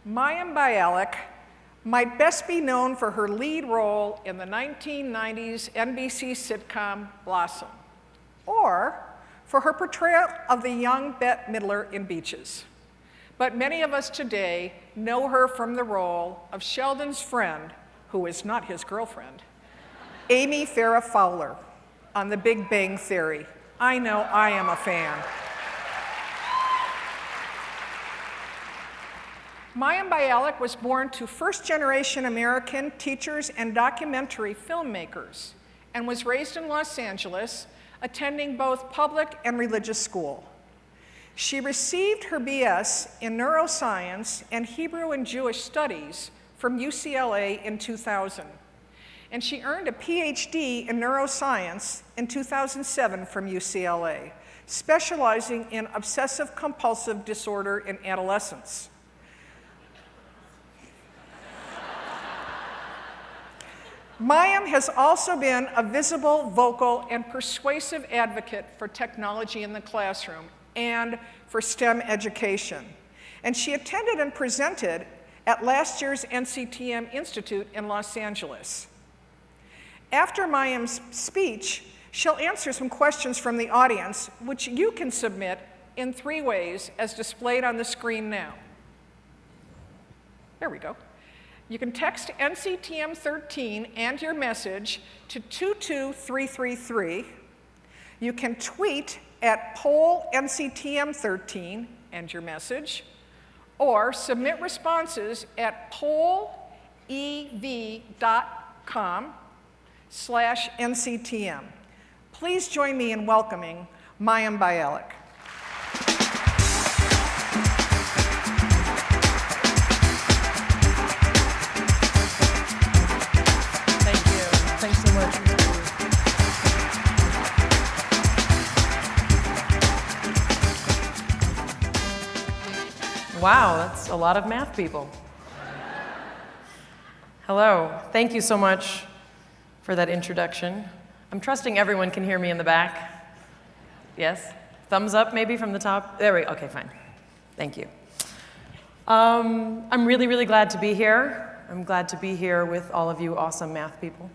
Mayim Bialik might best be known for her lead role in the 1990s NBC sitcom Blossom, or for her portrayal of the young Bette Midler in Beaches. But many of us today know her from the role of Sheldon's friend, who is not his girlfriend, Amy Farrah Fowler, on The Big Bang Theory. I know I am a fan. Mayim Bialik was born to first-generation American teachers and documentary filmmakers and was raised in Los Angeles, attending both public and religious school. She received her BS in neuroscience and Hebrew and Jewish studies from UCLA in 2000. And she earned a PhD in neuroscience in 2007 from UCLA, specializing in obsessive-compulsive disorder in adolescents. Mayim has also been a visible, vocal, and persuasive advocate for technology in the classroom and for STEM education. And she attended and presented at last year's NCTM Institute in Los Angeles. After Mayim's speech, she'll answer some questions from the audience, which you can submit in 3 ways as displayed on the screen now. There we go. You can text NCTM 13 and your message to 22333. You can tweet at poll NCTM 13 and your message, or submit responses at pollev.com/NCTM. Please join me in welcoming Mayim Bialik. Thanks so much. Wow, that's a lot of math people. Hello, thank you so much for that introduction. I'm trusting everyone can hear me in the back. Yes? Thumbs up maybe from the top? There we go, okay, fine. Thank you. I'm really, really glad to be here. I'm glad to be here with all of you awesome math people.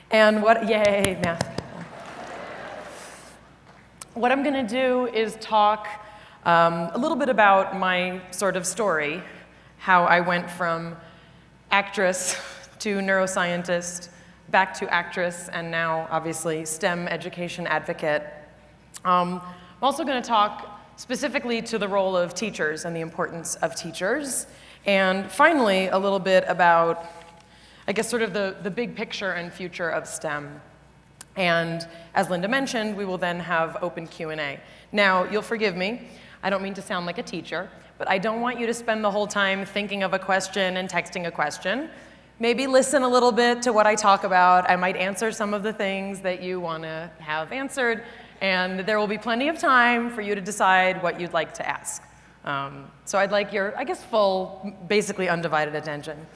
And yay, math people. What I'm gonna do is talk a little bit about my sort of story, how I went from actress to neuroscientist, back to actress, and now obviously STEM education advocate. I'm also gonna talk specifically to the role of teachers and the importance of teachers. And finally, a little bit about, I guess, sort of the big picture and future of STEM. And as Linda mentioned, we will then have open Q&A. Now, you'll forgive me, I don't mean to sound like a teacher, but I don't want you to spend the whole time thinking of a question and texting a question. Maybe listen a little bit to what I talk about. I might answer some of the things that you want to have answered, and there will be plenty of time for you to decide what you'd like to ask. So I'd like your, I guess, full, basically undivided attention.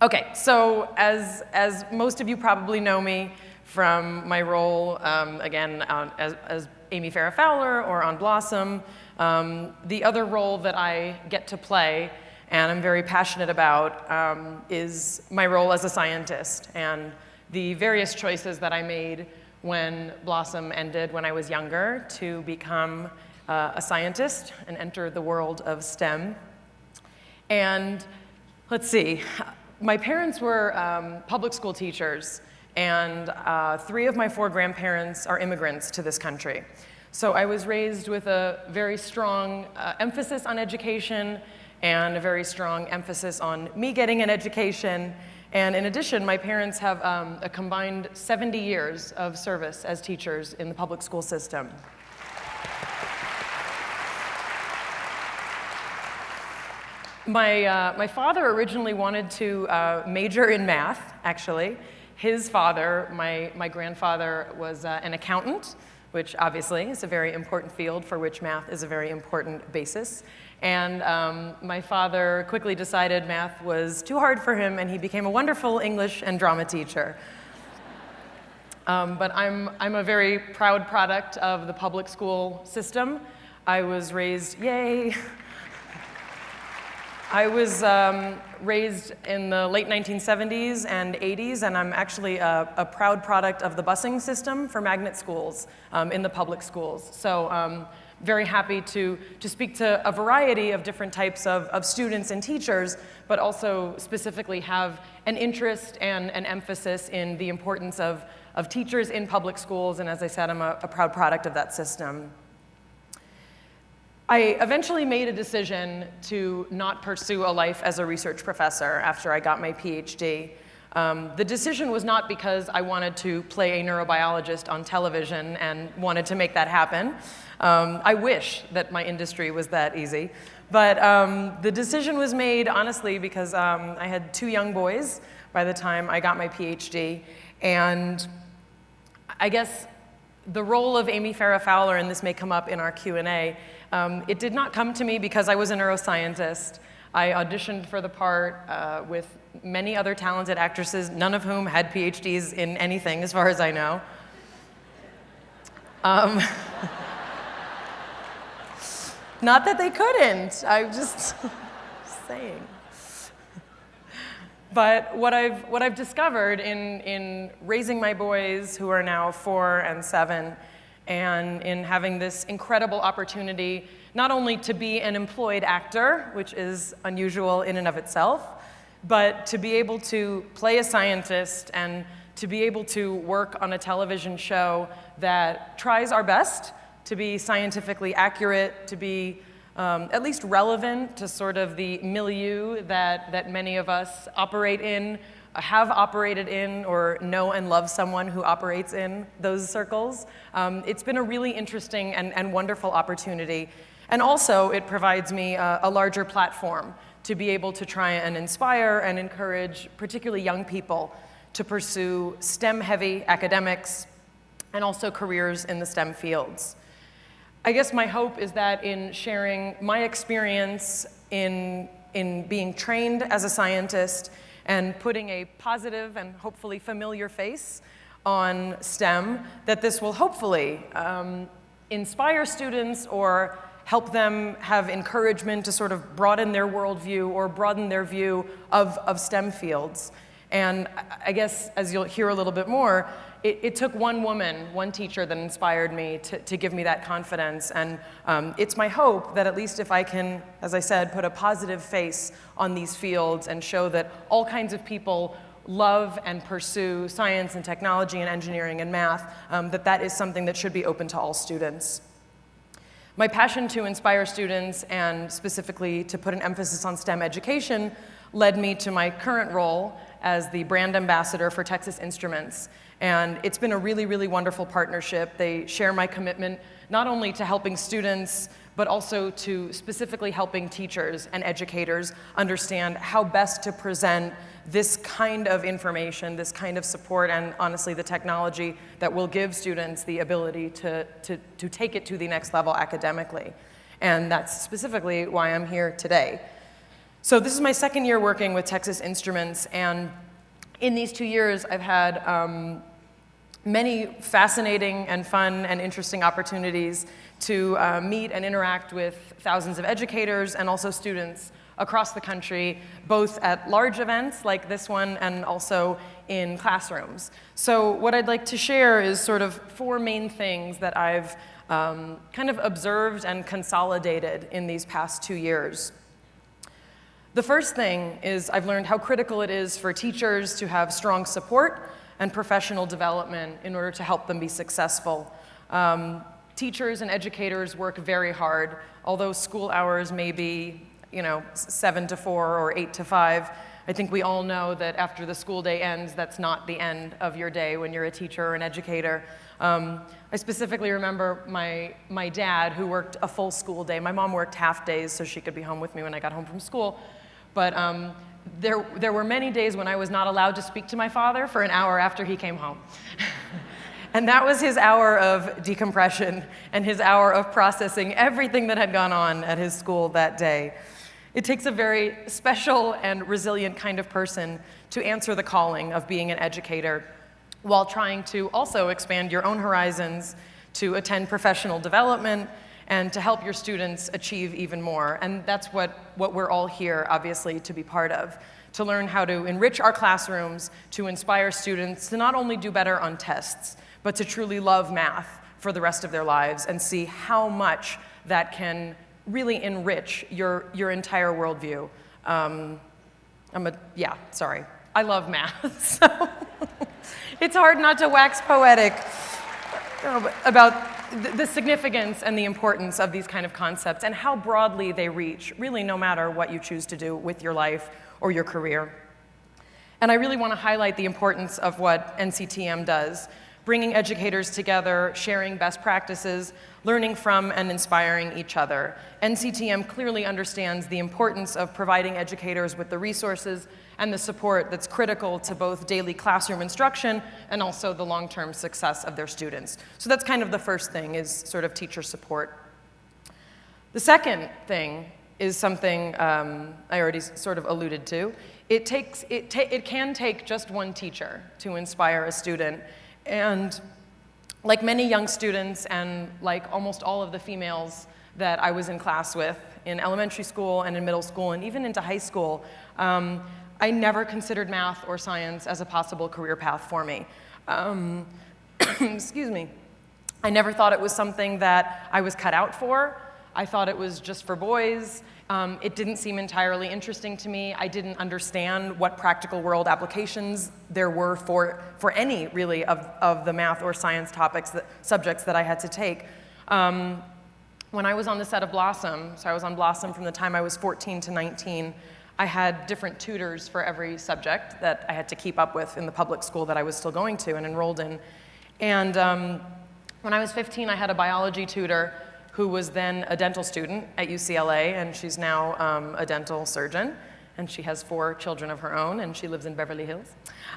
Okay, so as most of you probably know me from my role, again, as Amy Farrah Fowler or on Blossom, the other role that I get to play and I'm very passionate about is my role as a scientist and the various choices that I made when Blossom ended when I was younger to become a scientist and enter the world of STEM. And let's see, my parents were public school teachers, and 3 of my 4 grandparents are immigrants to this country. So I was raised with a very strong emphasis on education and a very strong emphasis on me getting an education. And in addition, my parents have a combined 70 years of service as teachers in the public school system. My father originally wanted to major in math, actually. His father, my grandfather, was an accountant, which obviously is a very important field for which math is a very important basis. And my father quickly decided math was too hard for him, and he became a wonderful English and drama teacher. But I'm a very proud product of the public school system. I was raised, yay! I was raised in the late 1970s and 80s, and I'm actually a proud product of the busing system for magnet schools in the public schools. So very happy to speak to a variety of different types of students and teachers, but also specifically have an interest and an emphasis in the importance of teachers in public schools, and as I said, I'm a proud product of that system. I eventually made a decision to not pursue a life as a research professor after I got my PhD. The decision was not because I wanted to play a neurobiologist on television and wanted to make that happen. I wish that my industry was that easy. But the decision was made, honestly, because I had 2 young boys by the time I got my PhD. And I guess the role of Amy Farrah Fowler, and this may come up in our Q&A, it did not come to me because I was a neuroscientist. I auditioned for the part with many other talented actresses, none of whom had PhDs in anything, as far as I know. Not that they couldn't, I'm just saying. But what I've discovered in raising my boys, who are now 4 and 7, and in having this incredible opportunity not only to be an employed actor, which is unusual in and of itself, but to be able to play a scientist and to be able to work on a television show that tries our best to be scientifically accurate, to be at least relevant to sort of the milieu that many of us operate in, have operated in, or know and love someone who operates in those circles. It's been a really interesting and wonderful opportunity. And also, it provides me a larger platform to be able to try and inspire and encourage particularly young people to pursue STEM-heavy academics and also careers in the STEM fields. I guess my hope is that in sharing my experience in being trained as a scientist and putting a positive and hopefully familiar face on STEM, that this will hopefully inspire students or help them have encouragement to sort of broaden their worldview or broaden their view of STEM fields. And I guess, as you'll hear a little bit more, it took one woman, one teacher that inspired me to give me that confidence. And it's my hope that at least if I can, as I said, put a positive face on these fields and show that all kinds of people love and pursue science and technology and engineering and math, that is something that should be open to all students. My passion to inspire students and specifically to put an emphasis on STEM education led me to my current role as the brand ambassador for Texas Instruments. And it's been a really, really wonderful partnership. They share my commitment not only to helping students, but also to specifically helping teachers and educators understand how best to present this kind of information, this kind of support, and honestly the technology that will give students the ability to take it to the next level academically. And that's specifically why I'm here today. So this is my 2nd year working with Texas Instruments, and in these 2 years I've had many fascinating and fun and interesting opportunities to meet and interact with thousands of educators and also students across the country, both at large events like this one and also in classrooms. So what I'd like to share is sort of 4 main things that I've kind of observed and consolidated in these past 2 years. The first thing is I've learned how critical it is for teachers to have strong support and professional development in order to help them be successful. Teachers and educators work very hard, although school hours may be 7 to 4 or 8 to 5. I think we all know that after the school day ends, that's not the end of your day when you're a teacher or an educator. I specifically remember my dad, who worked a full school day. My mom worked half days so she could be home with me when I got home from school. But there were many days when I was not allowed to speak to my father for an hour after he came home. And that was his hour of decompression and his hour of processing everything that had gone on at his school that day. It takes a very special and resilient kind of person to answer the calling of being an educator while trying to also expand your own horizons to attend professional development and to help your students achieve even more. And that's what we're all here, obviously, to be part of, to learn how to enrich our classrooms, to inspire students to not only do better on tests, but to truly love math for the rest of their lives and see how much that can really enrich your entire worldview. Sorry. I love math, so it's hard not to wax poetic about the significance and the importance of these kind of concepts and how broadly they reach, really no matter what you choose to do with your life or your career. And I really want to highlight the importance of what NCTM does, bringing educators together, sharing best practices, learning from and inspiring each other. NCTM clearly understands the importance of providing educators with the resources and the support that's critical to both daily classroom instruction and also the long-term success of their students. So that's kind of the first thing, is sort of teacher support. The second thing is something I already sort of alluded to. It can take just one teacher to inspire a student. And like many young students and like almost all of the females that I was in class with in elementary school and in middle school and even into high school, I never considered math or science as a possible career path for me. Excuse me. I never thought it was something that I was cut out for. I thought it was just for boys. It didn't seem entirely interesting to me. I didn't understand what practical world applications there were for any, really, of the math or science subjects that I had to take. When I was on the set of Blossom, so I was on Blossom from the time I was 14 to 19, I had different tutors for every subject that I had to keep up with in the public school that I was still going to and enrolled in. And when I was 15, I had a biology tutor who was then a dental student at UCLA, and she's now a dental surgeon, and she has 4 children of her own, and she lives in Beverly Hills.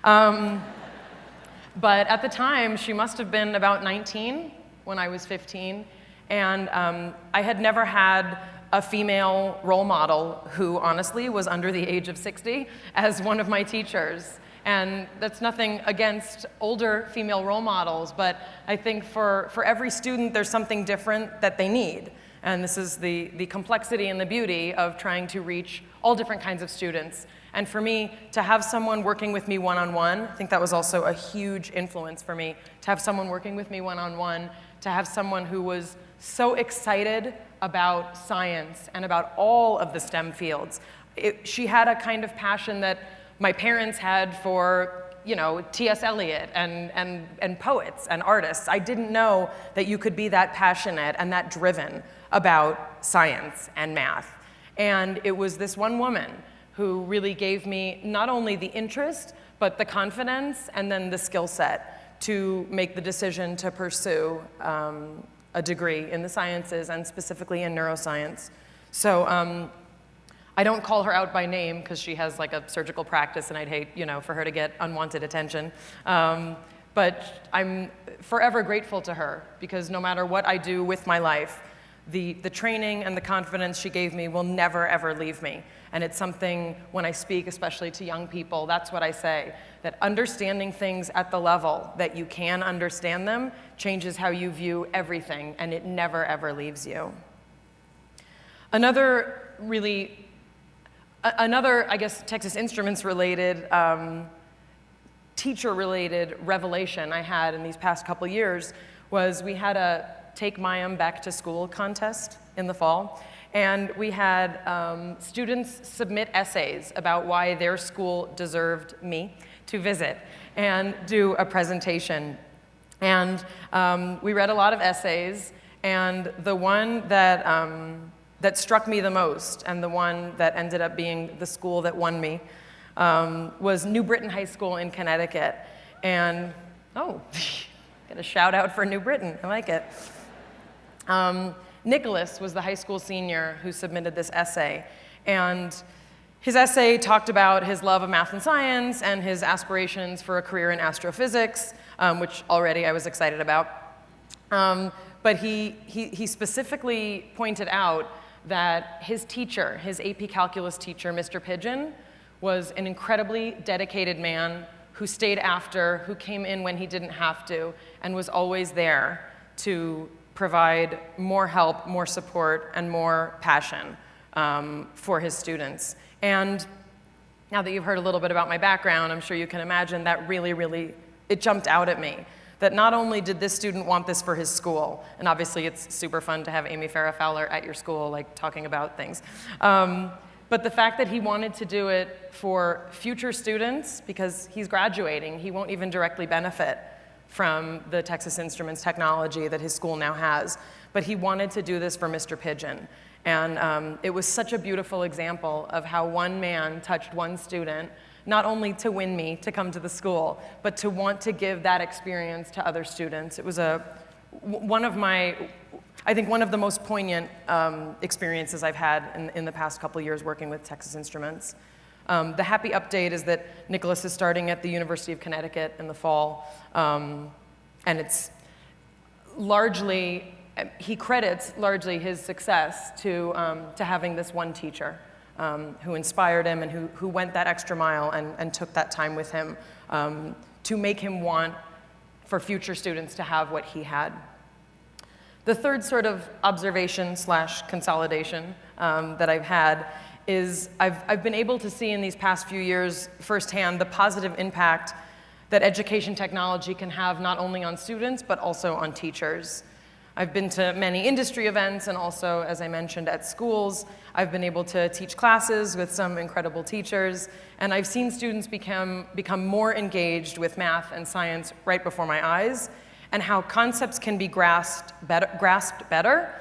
But at the time, she must have been about 19 when I was 15, and I had never had a female role model who honestly was under the age of 60 as one of my teachers. And that's nothing against older female role models, but I think for every student, there's something different that they need. And this is the complexity and the beauty of trying to reach all different kinds of students. And for me, to have someone working with me one-on-one, I think that was also a huge influence for me, to have someone working with me one-on-one, to have someone who was so excited about science and about all of the STEM fields. She had a kind of passion that my parents had for, T.S. Eliot and poets and artists. I didn't know that you could be that passionate and that driven about science and math. And it was this one woman who really gave me not only the interest, but the confidence and then the skill set to make the decision to pursue a degree in the sciences and specifically in neuroscience. So I don't call her out by name because she has like a surgical practice and I'd hate, for her to get unwanted attention. But I'm forever grateful to her because no matter what I do with my life, the training and the confidence she gave me will never, ever leave me. And it's something when I speak, especially to young people, that's what I say, that understanding things at the level that you can understand them changes how you view everything, and it never, ever leaves you. Another, I guess, Texas Instruments related, teacher-related revelation I had in these past couple years was we had a Take Mayim Back to School contest in the fall. And we had students submit essays about why their school deserved me to visit and do a presentation. And we read a lot of essays, and the one that struck me the most, and the one that ended up being the school that won me, was New Britain High School in Connecticut. And, get a shout out for New Britain, I like it. Nicholas was the high school senior who submitted this essay, and his essay talked about his love of math and science and his aspirations for a career in astrophysics, which already I was excited about. But he specifically pointed out that his teacher, his AP Calculus teacher, Mr. Pigeon, was an incredibly dedicated man who stayed after, who came in when he didn't have to, and was always there to provide more help, more support, and more passion for his students. And now that you've heard a little bit about my background, I'm sure you can imagine that really, it jumped out at me. That not only did this student want this for his school, and obviously it's super fun to have Amy Farrah Fowler at your school, like talking about things, but the fact that he wanted to do it for future students, because he's graduating, he won't even directly benefit from the Texas Instruments technology that his school now has, but he wanted to do this for Mr. Pigeon. And it was such a beautiful example of how one man touched one student, not only to win me to come to the school, but to want to give that experience to other students. It was one of the most poignant experiences I've had in the past couple years working with Texas Instruments. The happy update is that Nicholas is starting at the University of Connecticut in the fall, and it's largely, he credits largely his success to having this one teacher who inspired him and who went that extra mile and took that time with him to make him want for future students to have what he had. The third sort of observation / consolidation that I've had is I've been able to see in these past few years firsthand the positive impact that education technology can have not only on students but also on teachers. I've been to many industry events and also, as I mentioned, at schools. I've been able to teach classes with some incredible teachers, and I've seen students become more engaged with math and science right before my eyes, and how concepts can be grasped better,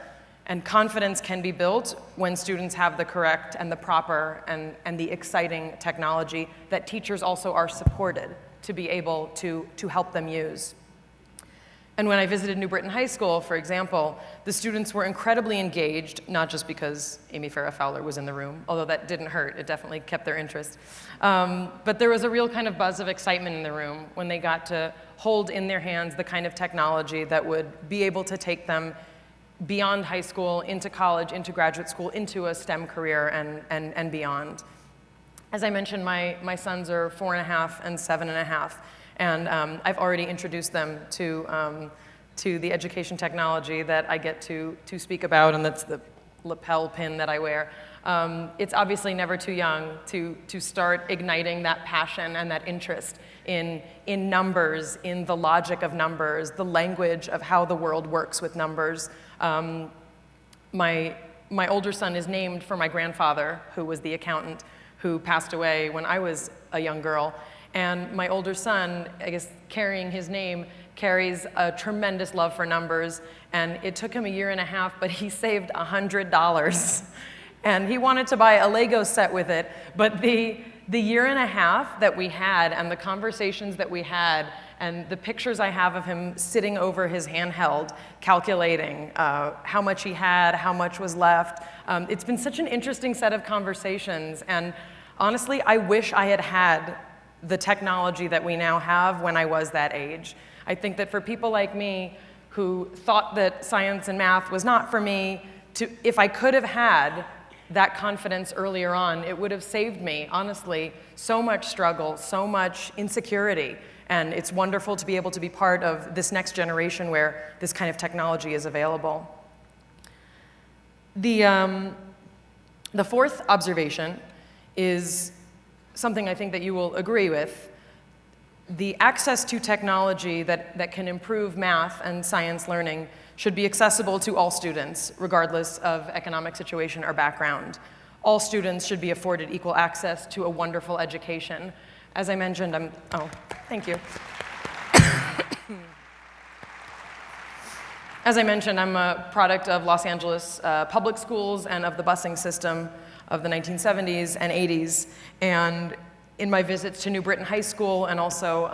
and confidence can be built when students have the correct and the proper and the exciting technology that teachers also are supported to be able to help them use. And when I visited New Britain High School, for example, the students were incredibly engaged, not just because Amy Farrah Fowler was in the room, although that didn't hurt, it definitely kept their interest. But there was a real kind of buzz of excitement in the room when they got to hold in their hands the kind of technology that would be able to take them beyond high school, into college, into graduate school, into a STEM career and beyond. As I mentioned, my sons are 4.5 and 7.5. And I've already introduced them to the education technology that I get to speak about, and that's the lapel pin that I wear. It's obviously never too young to start igniting that passion and that interest in numbers, in the logic of numbers, the language of how the world works with numbers. My older son is named for my grandfather, who was the accountant who passed away when I was a young girl. And my older son, I guess carrying his name, carries a tremendous love for numbers. And it took him 1.5 years, but he saved $100. And he wanted to buy a Lego set with it. But the 1.5 years that we had and the conversations that we had and the pictures I have of him sitting over his handheld, calculating how much he had, how much was left. It's been such an interesting set of conversations. And honestly, I wish I had had the technology that we now have when I was that age. I think that for people like me who thought that science and math was not for me, if I could have had that confidence earlier on, it would have saved me, honestly, so much struggle, so much insecurity. And it's wonderful to be able to be part of this next generation where this kind of technology is available. The fourth observation is something I think that you will agree with. The access to technology that can improve math and science learning should be accessible to all students, regardless of economic situation or background. All students should be afforded equal access to a wonderful education. As I mentioned, thank you. As I mentioned, I'm a product of Los Angeles public schools and of the busing system of the 1970s and 80s. And in my visits to New Britain High School and also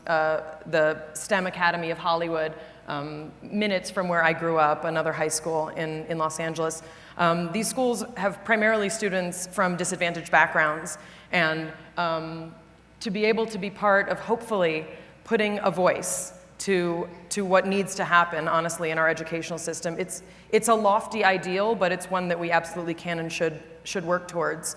the STEM Academy of Hollywood, minutes from where I grew up, another high school in Los Angeles, these schools have primarily students from disadvantaged backgrounds. And to be able to be part of, hopefully, putting a voice to what needs to happen, honestly, in our educational system. It's a lofty ideal, but it's one that we absolutely can and should work towards.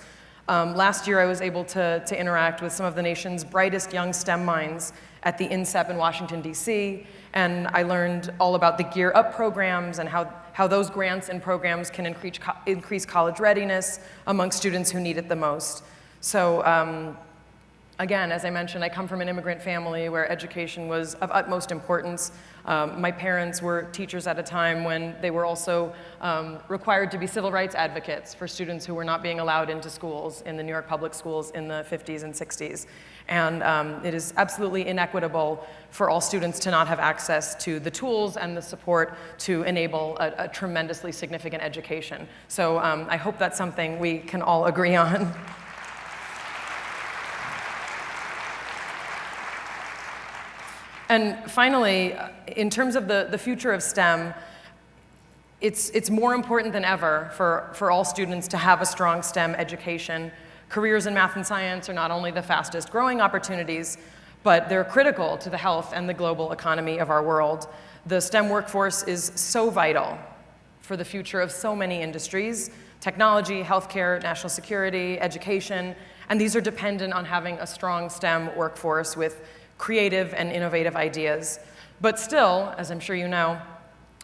Last year, I was able to interact with some of the nation's brightest young STEM minds at the INSEP in Washington, D.C., and I learned all about the Gear Up programs and how those grants and programs can increase college readiness among students who need it the most. So again, as I mentioned, I come from an immigrant family where education was of utmost importance. My parents were teachers at a time when they were also required to be civil rights advocates for students who were not being allowed into schools in the New York public schools in the 50s and 60s. And it is absolutely inequitable for all students to not have access to the tools and the support to enable a tremendously significant education. So I hope that's something we can all agree on. And finally, in terms of the future of STEM, it's more important than ever for all students to have a strong STEM education. Careers in math and science are not only the fastest growing opportunities, but they're critical to the health and the global economy of our world. The STEM workforce is so vital for the future of so many industries: technology, healthcare, national security, education, and these are dependent on having a strong STEM workforce with creative and innovative ideas. But still, as I'm sure you know,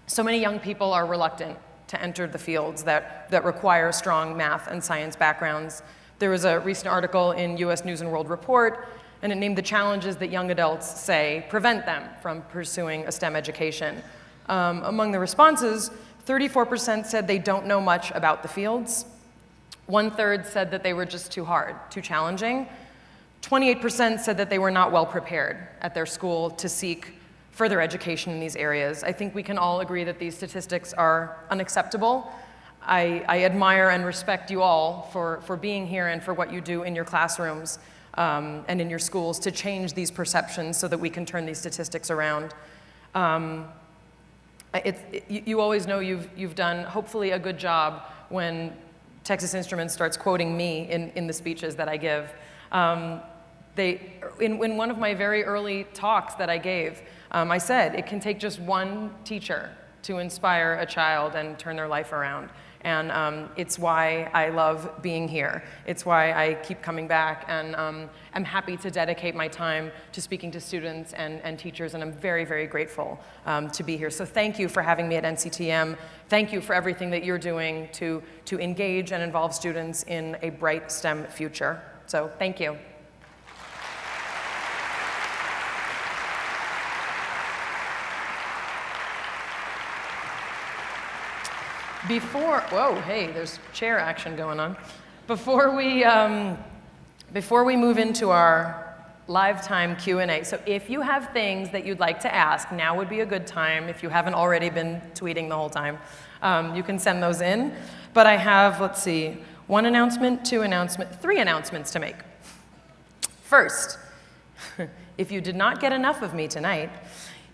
so many young people are reluctant to enter the fields that require strong math and science backgrounds. There was a recent article in US News and World Report, and it named the challenges that young adults say prevent them from pursuing a STEM education. Among the responses, 34% said they don't know much about the fields. 1/3 said that they were just too hard, too challenging. 28% said that they were not well prepared at their school to seek further education in these areas. I think we can all agree that these statistics are unacceptable. I admire and respect you all for being here and for what you do in your classrooms and in your schools to change these perceptions so that we can turn these statistics around. You always know you've done, hopefully, a good job when Texas Instruments starts quoting me in the speeches that I give. In one of my very early talks that I gave, I said it can take just one teacher to inspire a child and turn their life around. And it's why I love being here. It's why I keep coming back, and I'm happy to dedicate my time to speaking to students and teachers, and I'm very, very grateful to be here. So thank you for having me at NCTM. Thank you for everything that you're doing to engage and involve students in a bright STEM future. So thank you. Whoa, hey, there's chair action going on. Before we move into our live time Q&A, so if you have things that you'd like to ask, now would be a good time. If you haven't already been tweeting the whole time, you can send those in. But I have, let's see, 1 announcement, 2 announcements, 3 announcements to make. First, if you did not get enough of me tonight,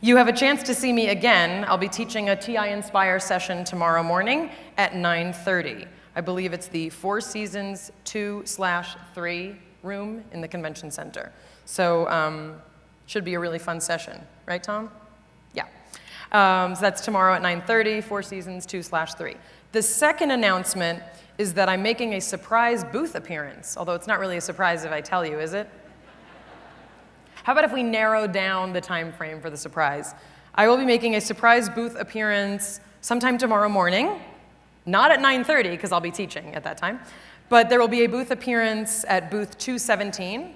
you have a chance to see me again. I'll be teaching a TI-Nspire session tomorrow morning at 9:30. I believe it's the Four Seasons 2/3 room in the convention center. So should be a really fun session, right, Tom? Yeah. So that's tomorrow at 9:30, Four Seasons 2/3. The second announcement is that I'm making a surprise booth appearance, although it's not really a surprise if I tell you, is it? How about if we narrow down the time frame for the surprise? I will be making a surprise booth appearance sometime tomorrow morning, not at 9:30, because I'll be teaching at that time, but there will be a booth appearance at booth 217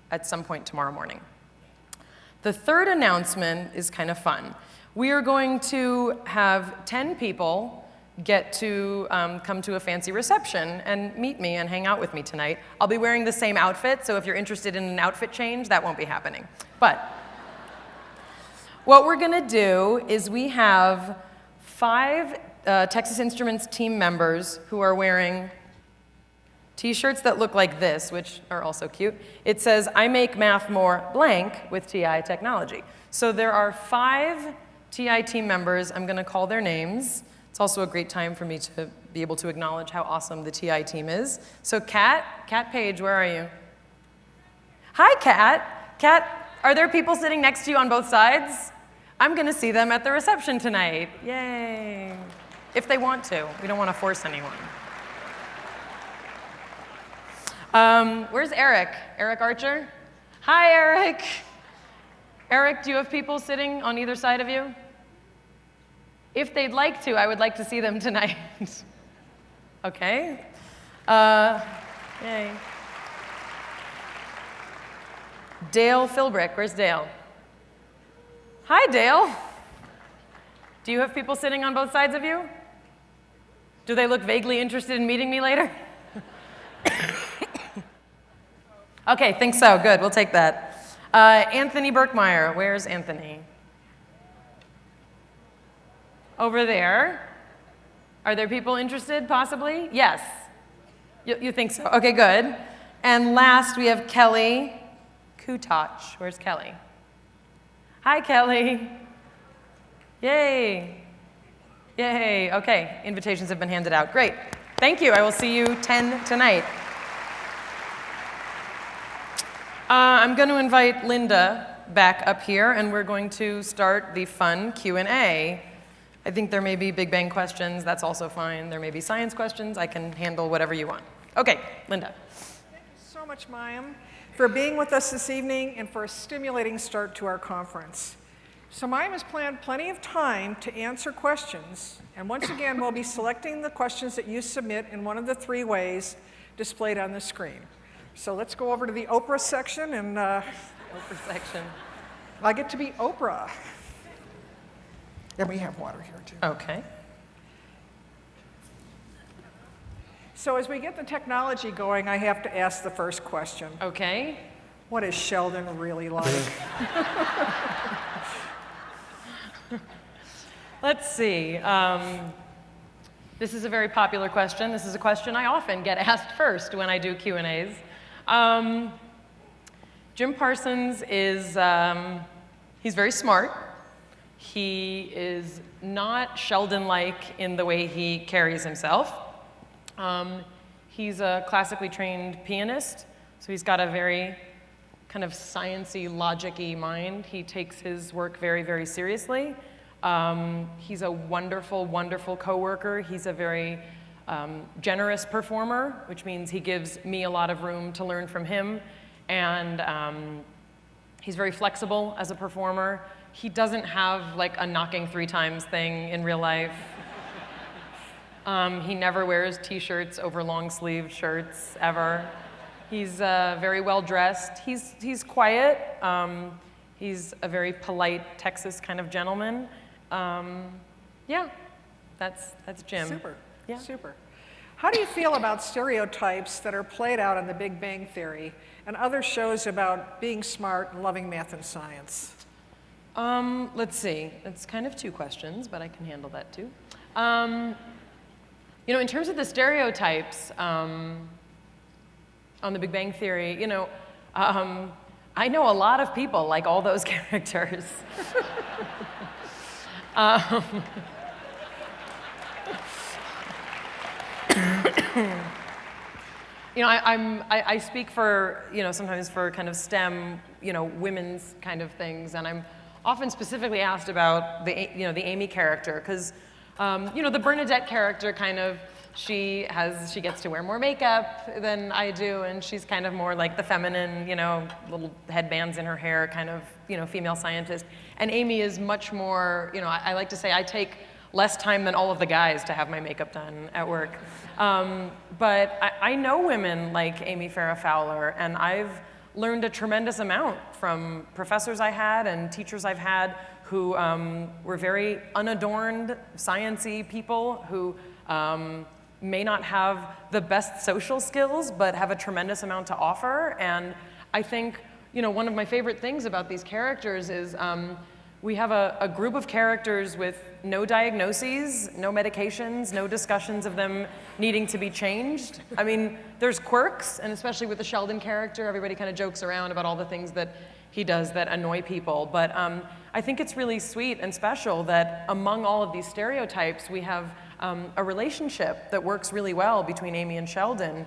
at some point tomorrow morning. The third announcement is kind of fun. We are going to have 10 people get to come to a fancy reception and meet me and hang out with me tonight. I'll be wearing the same outfit, so if you're interested in an outfit change, that won't be happening. But what we're gonna do is we have 5 Texas Instruments team members who are wearing t-shirts that look like this, which are also cute. It says, "I make math more blank with TI technology." So there are 5 TI team members. I'm gonna call their names. It's also a great time for me to be able to acknowledge how awesome the TI team is. So Kat Page, where are you? Hi, Kat. Kat, are there people sitting next to you on both sides? I'm gonna see them at the reception tonight. Yay. If they want to. We don't want to force anyone. Where's Eric? Eric Archer? Hi, Eric. Eric, do you have people sitting on either side of you? If they'd like to, I would like to see them tonight. Okay. Yay. Dale Philbrick, where's Dale? Hi, Dale. Do you have people sitting on both sides of you? Do they look vaguely interested in meeting me later? Okay, think so. Good, we'll take that. Anthony Berkmeyer, where's Anthony? Over there. Are there people interested, possibly? Yes. You think so? Okay, good. And last, we have Kelly Kutach. Where's Kelly? Hi, Kelly. Yay. Yay. Okay, invitations have been handed out. Great. Thank you. I will see you 10 tonight. I'm going to invite Linda back up here, and we're going to start the fun Q&A. I think there may be Big Bang questions. That's also fine. There may be science questions. I can handle whatever you want. Okay, Linda. Thank you so much, Mayim, for being with us this evening and for a stimulating start to our conference. So Mayim has planned plenty of time to answer questions, and once again, we'll be selecting the questions that you submit in one of the 3 ways displayed on the screen. So let's go over to the Oprah section, and Oprah section. I get to be Oprah. And we have water here, too. Okay. So as we get the technology going, I have to ask the first question. Okay. What is Sheldon really like? Let's see. This is a very popular question. This is a question I often get asked first when I do Q&As. Jim Parsons is, he's very smart. He is not Sheldon-like in the way he carries himself. He's a classically trained pianist, so he's got a very kind of science-y, logic-y mind. He takes his work very, very seriously. He's a wonderful, wonderful coworker. He's a very generous performer, which means he gives me a lot of room to learn from him. And he's very flexible as a performer. He doesn't have like a knocking 3 times thing in real life. He never wears t-shirts over long-sleeved shirts, ever. He's very well-dressed. He's quiet. He's a very polite Texas kind of gentleman. Yeah, that's Jim. Super, Yeah. super. How do you feel about stereotypes that are played out on The Big Bang Theory and other shows about being smart and loving math and science? Let's see. It's kind of 2 questions, but I can handle that too. You know, in terms of the stereotypes on The Big Bang Theory, you know, I know a lot of people like all those characters. You know, I speak for, you know, sometimes for kind of STEM, you know, women's kind of things, and I'm often specifically asked about the, you know, the Amy character, because, you know, the Bernadette character kind of, she gets to wear more makeup than I do, and she's kind of more like the feminine, you know, little headbands in her hair kind of, you know, female scientist. And Amy is much more, you know, I like to say I take less time than all of the guys to have my makeup done at work. But I know women like Amy Farrah Fowler, and I've learned a tremendous amount from professors I had and teachers I've had who were very unadorned, science-y people who may not have the best social skills, but have a tremendous amount to offer. And I think, you know, one of my favorite things about these characters is we have a group of characters with no diagnoses, no medications, no discussions of them needing to be changed. I mean, there's quirks, and especially with the Sheldon character, everybody kind of jokes around about all the things that he does that annoy people. But I think it's really sweet and special that among all of these stereotypes, we have a relationship that works really well between Amy and Sheldon,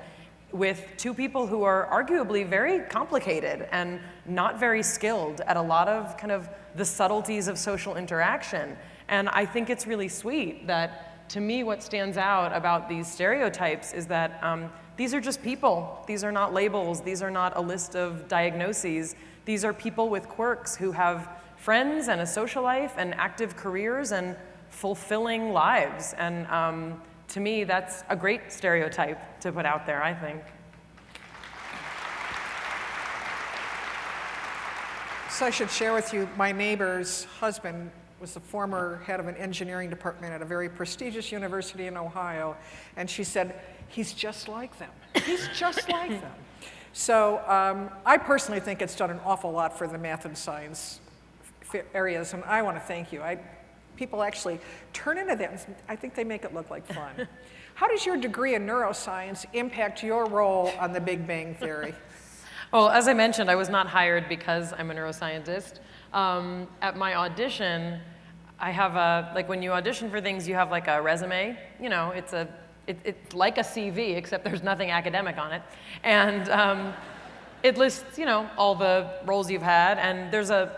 with 2 people who are arguably very complicated and not very skilled at a lot of kind of the subtleties of social interaction. And I think it's really sweet that to me, what stands out about these stereotypes is that these are just people. These are not labels. These are not a list of diagnoses. These are people with quirks who have friends and a social life and active careers and fulfilling lives. And to me, that's a great stereotype to put out there, I think. So I should share with you, my neighbor's husband was the former head of an engineering department at a very prestigious university in Ohio, and she said, he's just like them. He's just like them. So I personally think it's done an awful lot for the math and science areas, and I want to thank you. People actually turn into that, and I think they make it look like fun. How does your degree in neuroscience impact your role on the Big Bang Theory? Well, as I mentioned, I was not hired because I'm a neuroscientist. At my audition, I have like when you audition for things, you have like a resume. You know, it's like a CV, except there's nothing academic on it. And it lists, you know, all the roles you've had. And there's a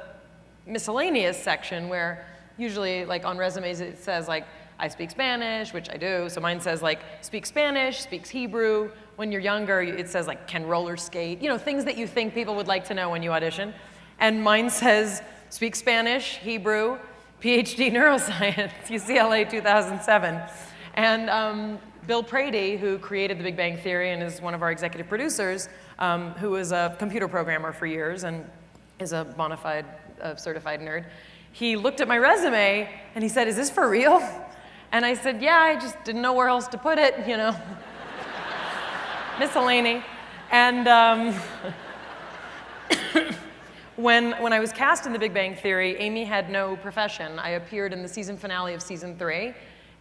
miscellaneous section where usually, like on resumes, it says like, I speak Spanish, which I do. So mine says like, speaks Spanish, speaks Hebrew. When you're younger, it says like, can roller skate. You know, things that you think people would like to know when you audition. And mine says, speak Spanish, Hebrew, PhD neuroscience, UCLA 2007. And Bill Prady, who created The Big Bang Theory and is one of our executive producers, who was a computer programmer for years and is a bona fide certified nerd, he looked at my resume and he said, is this for real? And I said, yeah, I just didn't know where else to put it, you know. Miscellany. And when I was cast in The Big Bang Theory, Amy had no profession. I appeared in the season finale of season 3.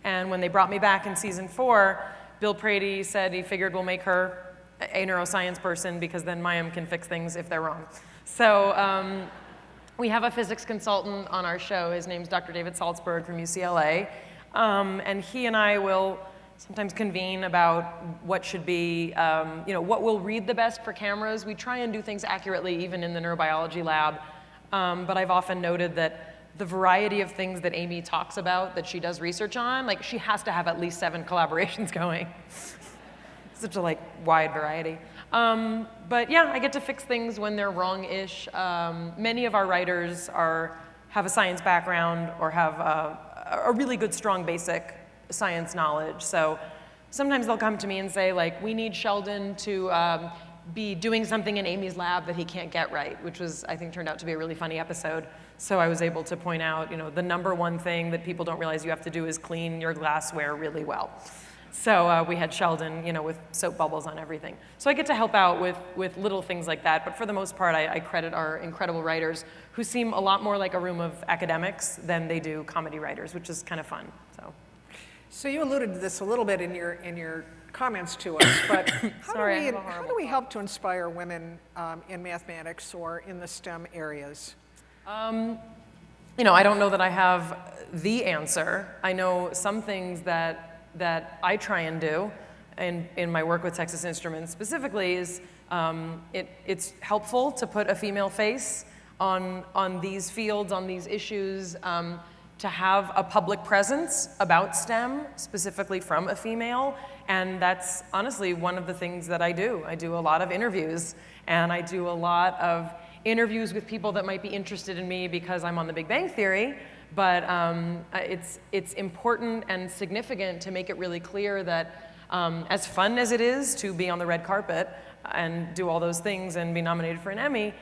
And when they brought me back in season 4, Bill Prady said he figured we'll make her a neuroscience person because then Mayim can fix things if they're wrong. So we have a physics consultant on our show. His name's Dr. David Salzberg from UCLA. And he and I will sometimes convene about what should be, you know, what will read the best for cameras. We try and do things accurately, even in the neurobiology lab. But I've often noted that the variety of things that Amy talks about, that she does research on, like she has to have at least 7 collaborations going. Such a like wide variety. But yeah, I get to fix things when they're wrong-ish. Many of our writers have a science background or have a really good, strong basic science knowledge. So sometimes they'll come to me and say, like, we need Sheldon to be doing something in Amy's lab that he can't get right, which was, I think, turned out to be a really funny episode. So I was able to point out, you know, the #1 thing that people don't realize you have to do is clean your glassware really well. So we had Sheldon, you know, with soap bubbles on everything. So I get to help out with little things like that. But for the most part, I credit our incredible writers who seem a lot more like a room of academics than they do comedy writers, which is kind of fun. So you alluded to this a little bit in your comments to us, but how do we help to inspire women in mathematics or in the STEM areas? You know, I don't know that I have the answer. I know some things that I try and do in my work with Texas Instruments specifically is it's helpful to put a female face on these fields, on these issues, to have a public presence about STEM, specifically from a female, and that's honestly one of the things that I do. I do a lot of interviews, and I do a lot of interviews with people that might be interested in me because I'm on The Big Bang Theory, but it's important and significant to make it really clear that as fun as it is to be on the red carpet and do all those things and be nominated for an Emmy,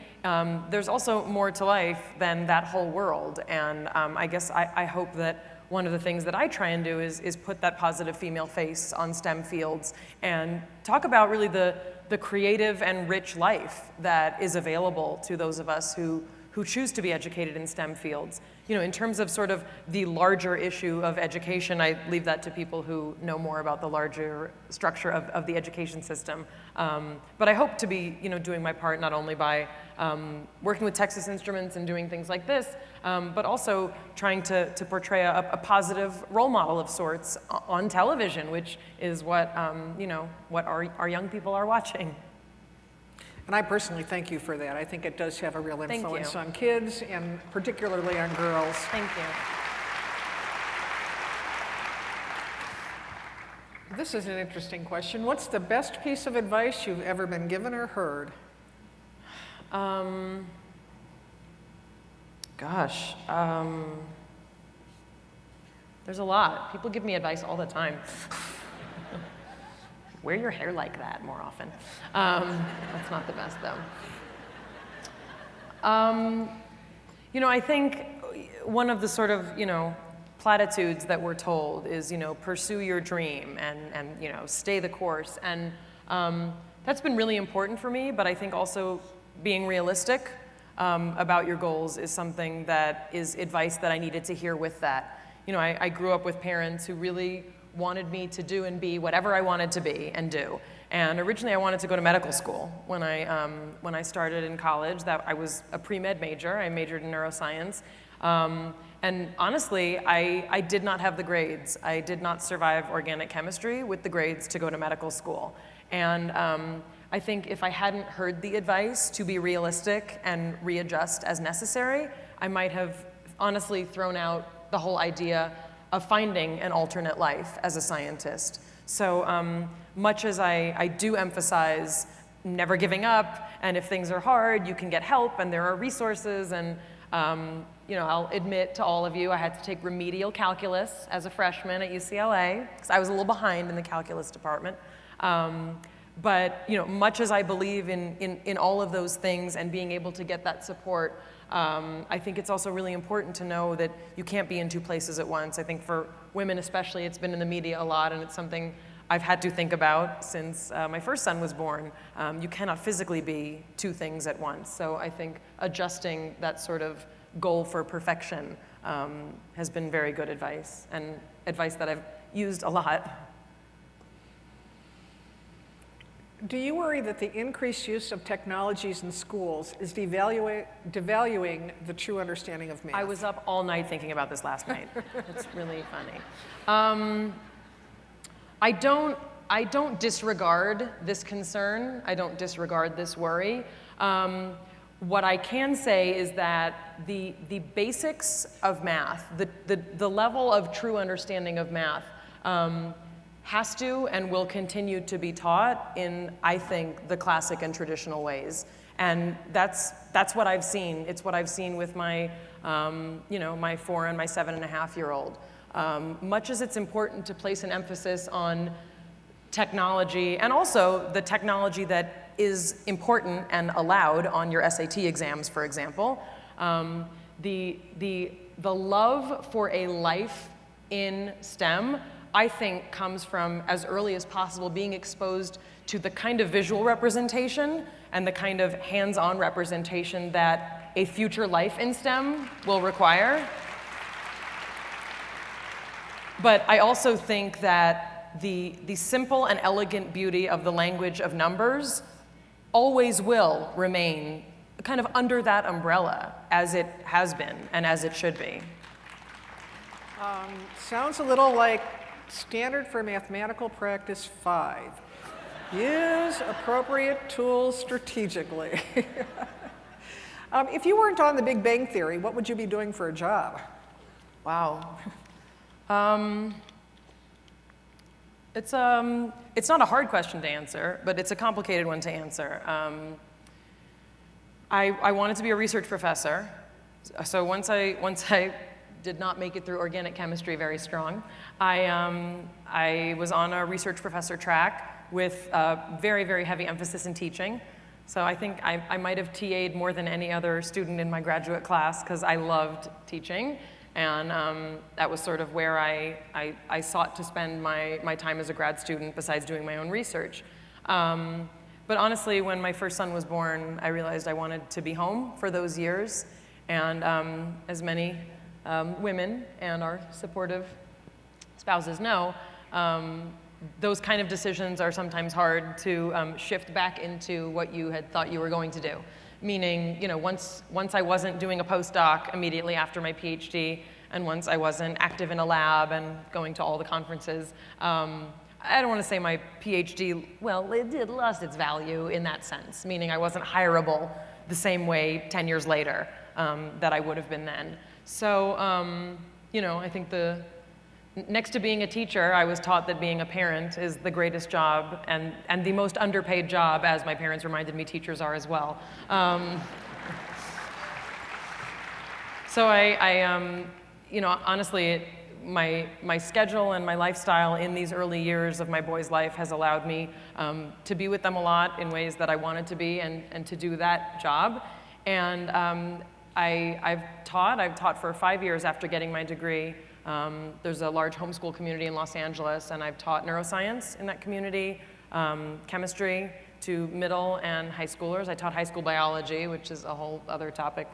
there's also more to life than that whole world. And I guess I hope that one of the things that I try and do is put that positive female face on STEM fields and talk about really the creative and rich life that is available to those of us who choose to be educated in STEM fields. You know, in terms of sort of the larger issue of education, I leave that to people who know more about the larger structure of the education system. But I hope to be, you know, doing my part not only by working with Texas Instruments and doing things like this, but also trying to portray a positive role model of sorts on television, which is what, you know, what our young people are watching. And I personally thank you for that. I think it does have a real influence on kids and particularly on girls. Thank you. This is an interesting question. What's the best piece of advice you've ever been given or heard? Gosh, there's a lot. People give me advice all the time. Wear your hair like that more often. That's not the best, though. You know, I think one of the sort of, platitudes that we're told is, pursue your dream and stay the course. And that's been really important for me, but I think also being realistic about your goals is something that is advice that I needed to hear with that. I grew up with parents who really wanted me to do and be whatever I wanted to be and do. And originally I wanted to go to medical school. When I started in college, that I was a pre-med major. I majored in neuroscience. And honestly, I did not have the grades. I did not survive organic chemistry with the grades to go to medical school. And I think if I hadn't heard the advice to be realistic and readjust as necessary, I might have honestly thrown out the whole idea of finding an alternate life as a scientist. So much as I do emphasize never giving up, and if things are hard, you can get help, and there are resources, and I'll admit to all of you, I had to take remedial calculus as a freshman at UCLA, because I was a little behind in the calculus department. But much as I believe in all of those things and being able to get that support, I think it's also really important to know that you can't be in two places at once. I think for women especially, it's been in the media a lot, and it's something I've had to think about since my first son was born. You cannot physically be two things at once. So I think adjusting that sort of goal for perfection has been very good advice, and advice that I've used a lot. Do you worry that the increased use of technologies in schools is devaluing the true understanding of math? I was up all night thinking about this last night. It's really funny. I don't disregard this concern. I don't disregard this worry. What I can say is that the basics of math, the level of true understanding of math, has to and will continue to be taught in, I think, the classic and traditional ways. And that's what I've seen. It's what I've seen with my, my 4 and my 7.5-year-old. Much as it's important to place an emphasis on technology, and also the technology that is important and allowed on your SAT exams, for example, the love for a life in STEM, I think, comes from, as early as possible, being exposed to the kind of visual representation and the kind of hands-on representation that a future life in STEM will require. But I also think that the simple and elegant beauty of the language of numbers always will remain kind of under that umbrella, as it has been and as it should be. Sounds a little like Standard for Mathematical Practice 5. Use appropriate tools strategically. If you weren't on The Big Bang Theory, what would you be doing for a job? Wow. It's not a hard question to answer, but it's a complicated one to answer. I wanted to be a research professor. So once I did not make it through organic chemistry very strong, I was on a research professor track with a very, very heavy emphasis in teaching. So I think I might have TA'd more than any other student in my graduate class because I loved teaching. And that was sort of where I sought to spend my time as a grad student besides doing my own research. But honestly, when my first son was born, I realized I wanted to be home for those years. And as many women and our supportive spouses know, those kind of decisions are sometimes hard to shift back into what you had thought you were going to do. Meaning, once I wasn't doing a postdoc immediately after my PhD, and once I wasn't active in a lab and going to all the conferences, I don't want to say my PhD, well, it did lost its value in that sense, meaning I wasn't hireable the same way 10 years later that I would have been then. So, I think the next to being a teacher, I was taught that being a parent is the greatest job and the most underpaid job, as my parents reminded me teachers are as well. So you know, honestly, my schedule and my lifestyle in these early years of my boy's life has allowed me to be with them a lot in ways that I wanted to be and to do that job. And I've taught for 5 years after getting my degree. There's a large homeschool community in Los Angeles, and I've taught neuroscience in that community, chemistry to middle and high schoolers. I taught high school biology, which is a whole other topic.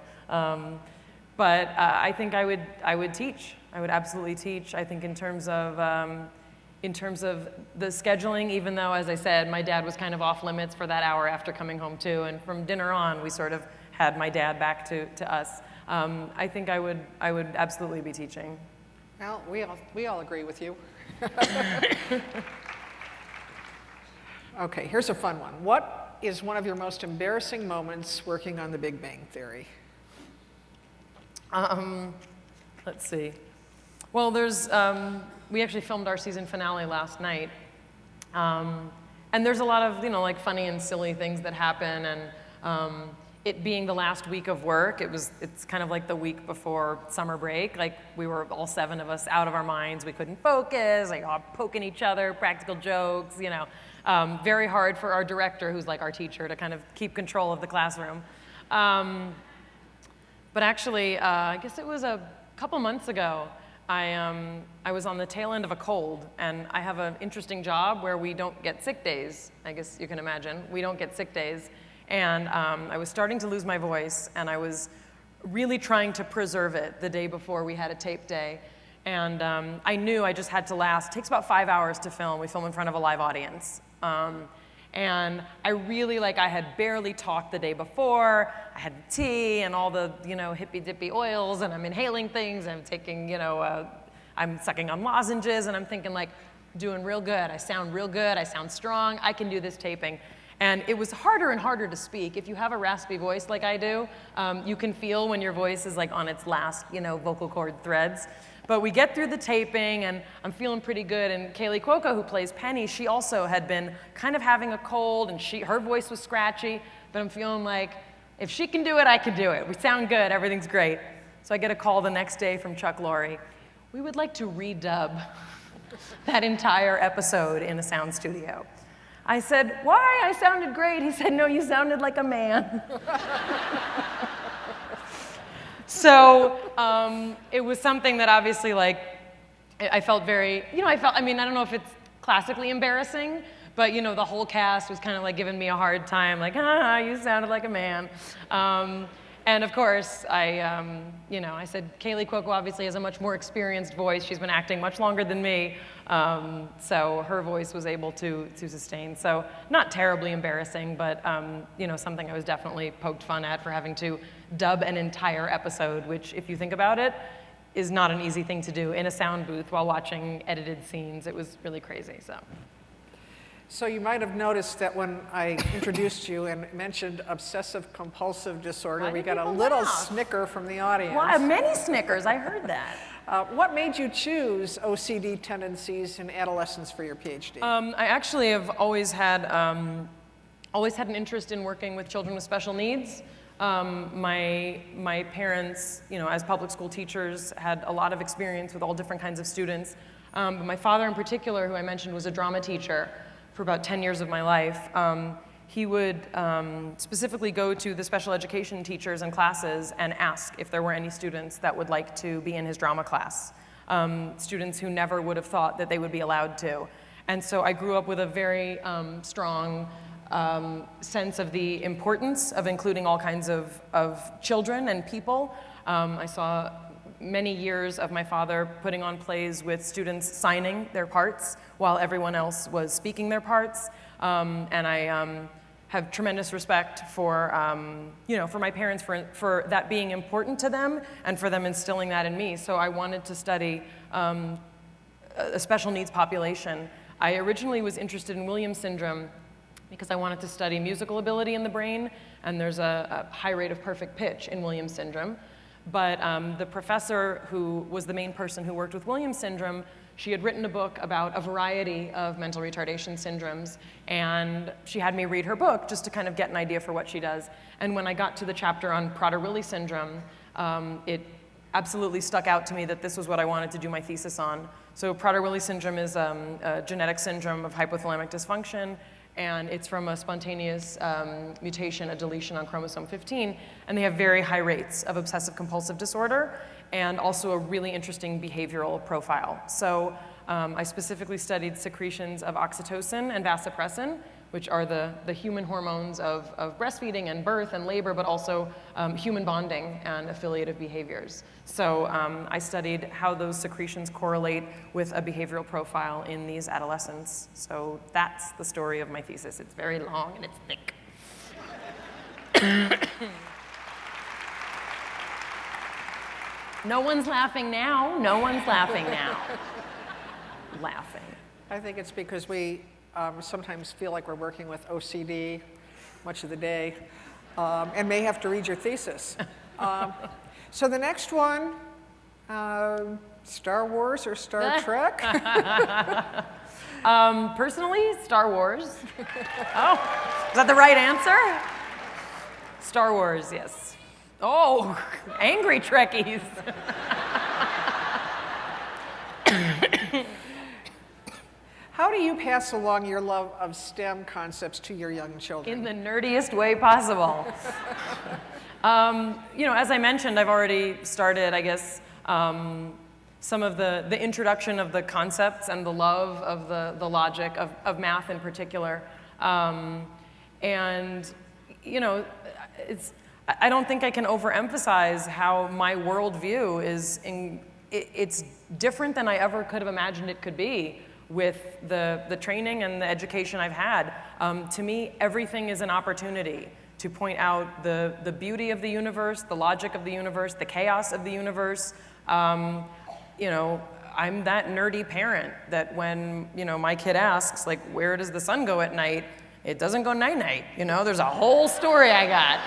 But I think I would teach. I would absolutely teach. I think in terms of the scheduling, even though, as I said, my dad was kind of off limits for that hour after coming home too, and from dinner on, we sort of had my dad back to us. I think I would absolutely be teaching. Well, we all agree with you. Okay, here's a fun one. What is one of your most embarrassing moments working on The Big Bang Theory? Let's see. Well, we actually filmed our season finale last night. And there's a lot of, you know, like funny and silly things that happen. And it being the last week of work, it's kind of like the week before summer break. Like we were all 7 of us out of our minds. We couldn't focus, like all poking each other, practical jokes, you know. Very hard for our director, who's like our teacher, to kind of keep control of the classroom. But actually, I guess it was a couple months ago, I was on the tail end of a cold, and I have an interesting job where we don't get sick days. I guess you can imagine. We don't get sick days. And I was starting to lose my voice, and I was really trying to preserve it the day before we had a tape day. And I knew I just had to last. It takes about 5 hours to film. We film in front of a live audience. And I really, I had barely talked the day before. I had tea and all the, you know, hippy-dippy oils, and I'm inhaling things, and I'm taking, you know, I'm sucking on lozenges, and I'm thinking, doing real good. I sound real good. I sound strong. I can do this taping. And it was harder and harder to speak. If you have a raspy voice like I do, you can feel when your voice is on its last, you know, vocal cord threads. But we get through the taping, and I'm feeling pretty good. And Kaylee Cuoco, who plays Penny, she also had been kind of having a cold, and her voice was scratchy. But I'm feeling like, if she can do it, I can do it. We sound good. Everything's great. So I get a call the next day from Chuck Lorre. We would like to redub that entire episode in a sound studio. I said, why? I sounded great. He said, no, you sounded like a man. So it was something that obviously, I felt very, you know, I don't know if it's classically embarrassing, but, you know, the whole cast was kind of giving me a hard time, you sounded like a man. And of course, you know, I said, Kaylee Cuoco obviously has a much more experienced voice. She's been acting much longer than me. So her voice was able to sustain. So not terribly embarrassing, but, you know, something I was definitely poked fun at for having to dub an entire episode, which, if you think about it, is not an easy thing to do in a sound booth while watching edited scenes. It was really crazy, So you might have noticed that when I introduced you and mentioned obsessive-compulsive disorder, we got a little snicker from the audience. Wow, many snickers, I heard that. What made you choose OCD tendencies in adolescents for your PhD? I actually have always had an interest in working with children with special needs. My parents, you know, as public school teachers, had a lot of experience with all different kinds of students. But my father in particular, who I mentioned, was a drama teacher for about 10 years of my life. He would specifically go to the special education teachers and classes and ask if there were any students that would like to be in his drama class, students who never would have thought that they would be allowed to. And so I grew up with a very strong sense of the importance of including all kinds of children and people. I saw many years of my father putting on plays with students signing their parts while everyone else was speaking their parts. And I have tremendous respect for, you know, for my parents for that being important to them and for them instilling that in me. So I wanted to study a special needs population. I originally was interested in Williams syndrome because I wanted to study musical ability in the brain, and there's a high rate of perfect pitch in Williams syndrome. But the professor who was the main person who worked with Williams syndrome She had written a book about a variety of mental retardation syndromes, and she had me read her book just to kind of get an idea for what she does. And when I got to the chapter on Prader-Willi syndrome, it absolutely stuck out to me that this was what I wanted to do my thesis on. So Prader-Willi syndrome is a genetic syndrome of hypothalamic dysfunction, and it's from a spontaneous mutation, a deletion on chromosome 15, and they have very high rates of obsessive-compulsive disorder, and also a really interesting behavioral profile. So I specifically studied secretions of oxytocin and vasopressin, which are the human hormones of breastfeeding and birth and labor, but also human bonding and affiliative behaviors. So I studied how those secretions correlate with a behavioral profile in these adolescents. So that's the story of my thesis. It's very long and it's thick. No one's laughing now. No one's laughing now. Laughing. I think it's because we sometimes feel like we're working with OCD much of the day and may have to read your thesis. So the next one, Star Wars or Star Trek? Personally, Star Wars. Oh, is that the right answer? Star Wars, yes. Oh, angry Trekkies. How do you pass along your love of STEM concepts to your young children? In the nerdiest way possible. You know, as I mentioned, I've already started, I guess, some of the introduction of the concepts and the love of the logic of math in particular. And, you know, I don't think I can overemphasize how my worldview it's different than I ever could have imagined it could be with the training and the education I've had. To me, everything is an opportunity to point out the beauty of the universe, the logic of the universe, the chaos of the universe. You know, I'm that nerdy parent that when, you know, my kid asks, like, where does the sun go at night? It doesn't go night-night, you know? There's a whole story I got.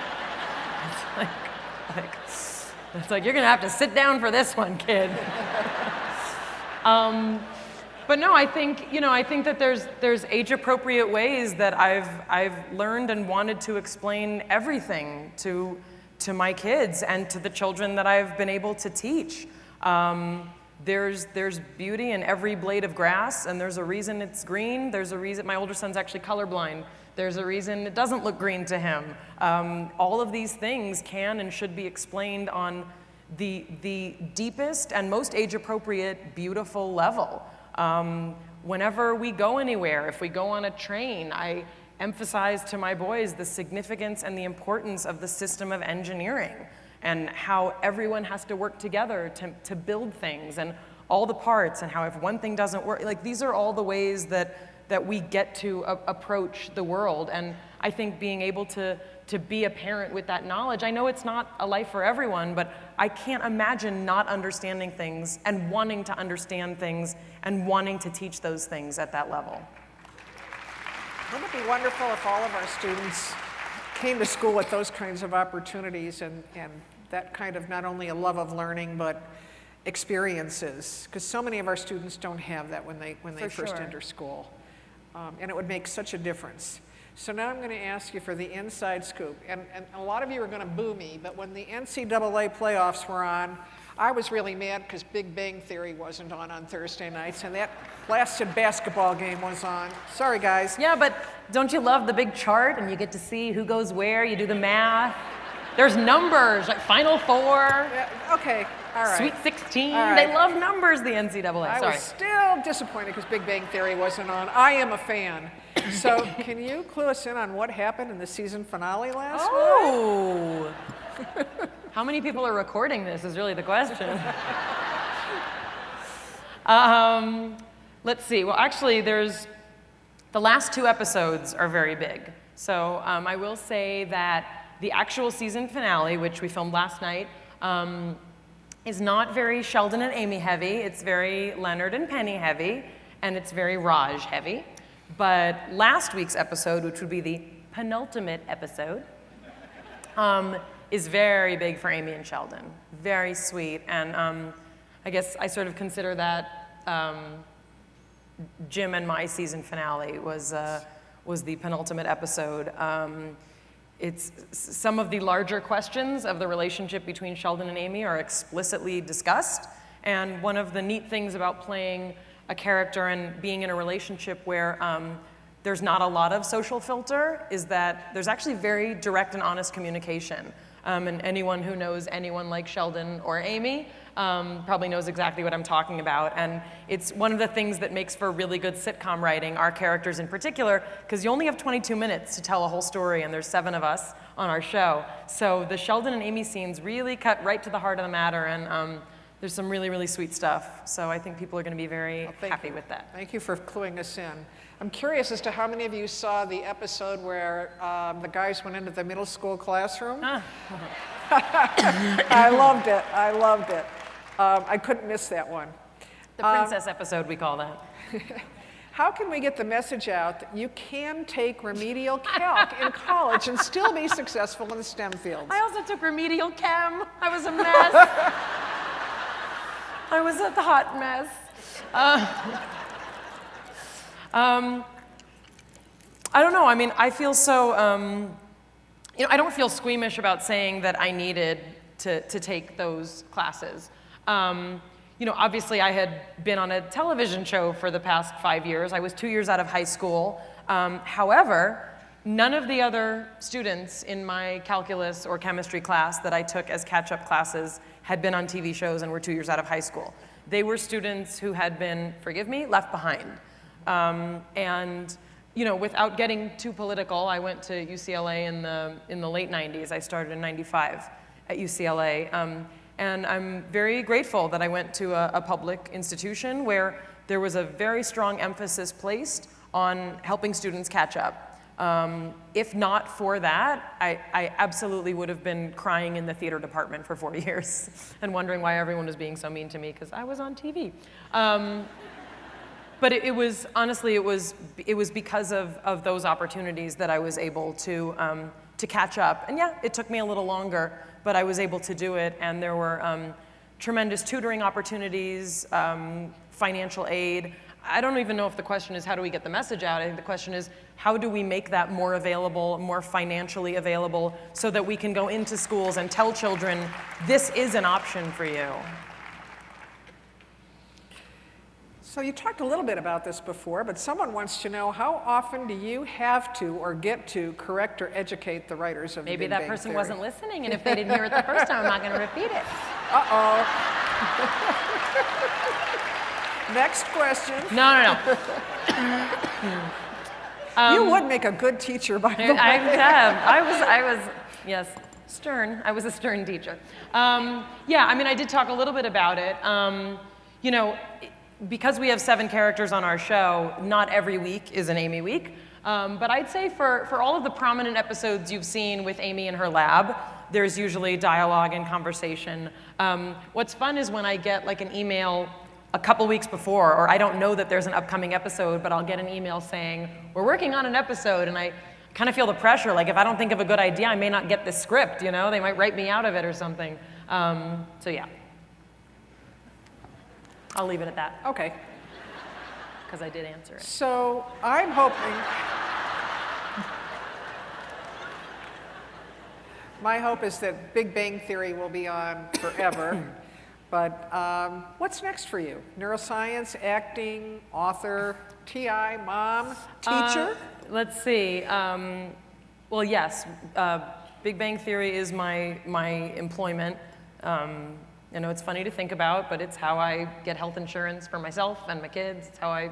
It's like, you're gonna have to sit down for this one, kid. But no, I think, you know, I think that there's age-appropriate ways that I've learned and wanted to explain everything to my kids and to the children that I've been able to teach. There's beauty in every blade of grass, and there's a reason it's green. There's a reason my older son's actually colorblind. There's a reason it doesn't look green to him. All of these things can and should be explained on the deepest and most age-appropriate, beautiful level. Whenever we go anywhere, if we go on a train, I emphasize to my boys the significance and the importance of the system of engineering and how everyone has to work together to build things and all the parts, and how if one thing doesn't work, like these are all the ways that we get to approach the world. And I think being able to be a parent with that knowledge, I know it's not a life for everyone, but I can't imagine not understanding things and wanting to understand things and wanting to teach those things at that level. Wouldn't it be wonderful if all of our students came to school with those kinds of opportunities and that kind of not only a love of learning, but experiences? Because so many of our students don't have that when they first enter school. And it would make such a difference. So now I'm going to ask you for the inside scoop. And a lot of you are going to boo me, but when the NCAA playoffs were on, I was really mad because Big Bang Theory wasn't on Thursday nights, and that blasted basketball game was on. Sorry, guys. Yeah, but don't you love the big chart and you get to see who goes where, you do the math? There's numbers, like Final Four. Yeah, okay, all right. Sweet 16, all right. They love numbers, the NCAA. I was still disappointed because Big Bang Theory wasn't on. I am a fan. So can you clue us in on what happened in the season finale last night? How many people are recording this is really the question. Let's see, well actually the last 2 episodes are very big. So I will say that the actual season finale, which we filmed last night, is not very Sheldon and Amy heavy. It's very Leonard and Penny heavy, and it's very Raj heavy. But last week's episode, which would be the penultimate episode, is very big for Amy and Sheldon. Very sweet, and I guess I sort of consider that Jim and my season finale was the penultimate episode. It's some of the larger questions of the relationship between Sheldon and Amy are explicitly discussed. And one of the neat things about playing a character and being in a relationship where there's not a lot of social filter is that there's actually very direct and honest communication. And anyone who knows anyone like Sheldon or Amy probably knows exactly what I'm talking about. And it's one of the things that makes for really good sitcom writing, our characters in particular, because you only have 22 minutes to tell a whole story, and there's 7 of us on our show. So the Sheldon and Amy scenes really cut right to the heart of the matter, and there's some really, really sweet stuff. So I think people are going to be very happy with that. Thank you for cluing us in. I'm curious as to how many of you saw the episode where the guys went into the middle school classroom. I loved it. I loved it. I couldn't miss that one. The princess episode, we call that. How can we get the message out that you can take remedial calc in college and still be successful in the STEM fields? I also took remedial chem. I was a mess. I was a hot mess. I don't know. I mean, I feel so, I don't feel squeamish about saying that I needed to take those classes. Obviously I had been on a television show for the past 5 years. I was 2 years out of high school. However, none of the other students in my calculus or chemistry class that I took as catch-up classes had been on TV shows and were 2 years out of high school. They were students who had been, forgive me, left behind. Without getting too political, I went to UCLA in the late 90s. I started in 95 at UCLA. And I'm very grateful that I went to a public institution where there was a very strong emphasis placed on helping students catch up. If not for that, I absolutely would have been crying in the theater department for 4 years and wondering why everyone was being so mean to me because I was on TV. But it was, honestly, it was because of those opportunities that I was able to catch up. And yeah, it took me a little longer, but I was able to do it. And there were tremendous tutoring opportunities, financial aid. I don't even know if the question is how do we get the message out. I think the question is how do we make that more available, more financially available, so that we can go into schools and tell children this is an option for you. So you talked a little bit about this before, but someone wants to know how often do you have to or get to correct or educate the writers of the Big Bang Theory? Maybe that person wasn't listening, and if they didn't hear it the first time, I'm not going to repeat it. Uh-oh. Next question. No. You would make a good teacher, by the way. I was, yes, stern. I was a stern teacher. I did talk a little bit about it. Because we have 7 characters on our show, not every week is an Amy week. But I'd say for all of the prominent episodes you've seen with Amy in her lab, there's usually dialogue and conversation. What's fun is when I get like an email a couple weeks before, or I don't know that there's an upcoming episode, but I'll get an email saying, we're working on an episode, and I kind of feel the pressure, like if I don't think of a good idea, I may not get the script, they might write me out of it or something. So yeah. I'll leave it at that. Okay. Because I did answer it. So I'm hoping, my hope is that Big Bang Theory will be on forever. But what's next for you? Neuroscience, acting, author, TI, mom, teacher? Let's see. Well, yes. Big Bang Theory is my employment. I know it's funny to think about, but it's how I get health insurance for myself and my kids. It's how I,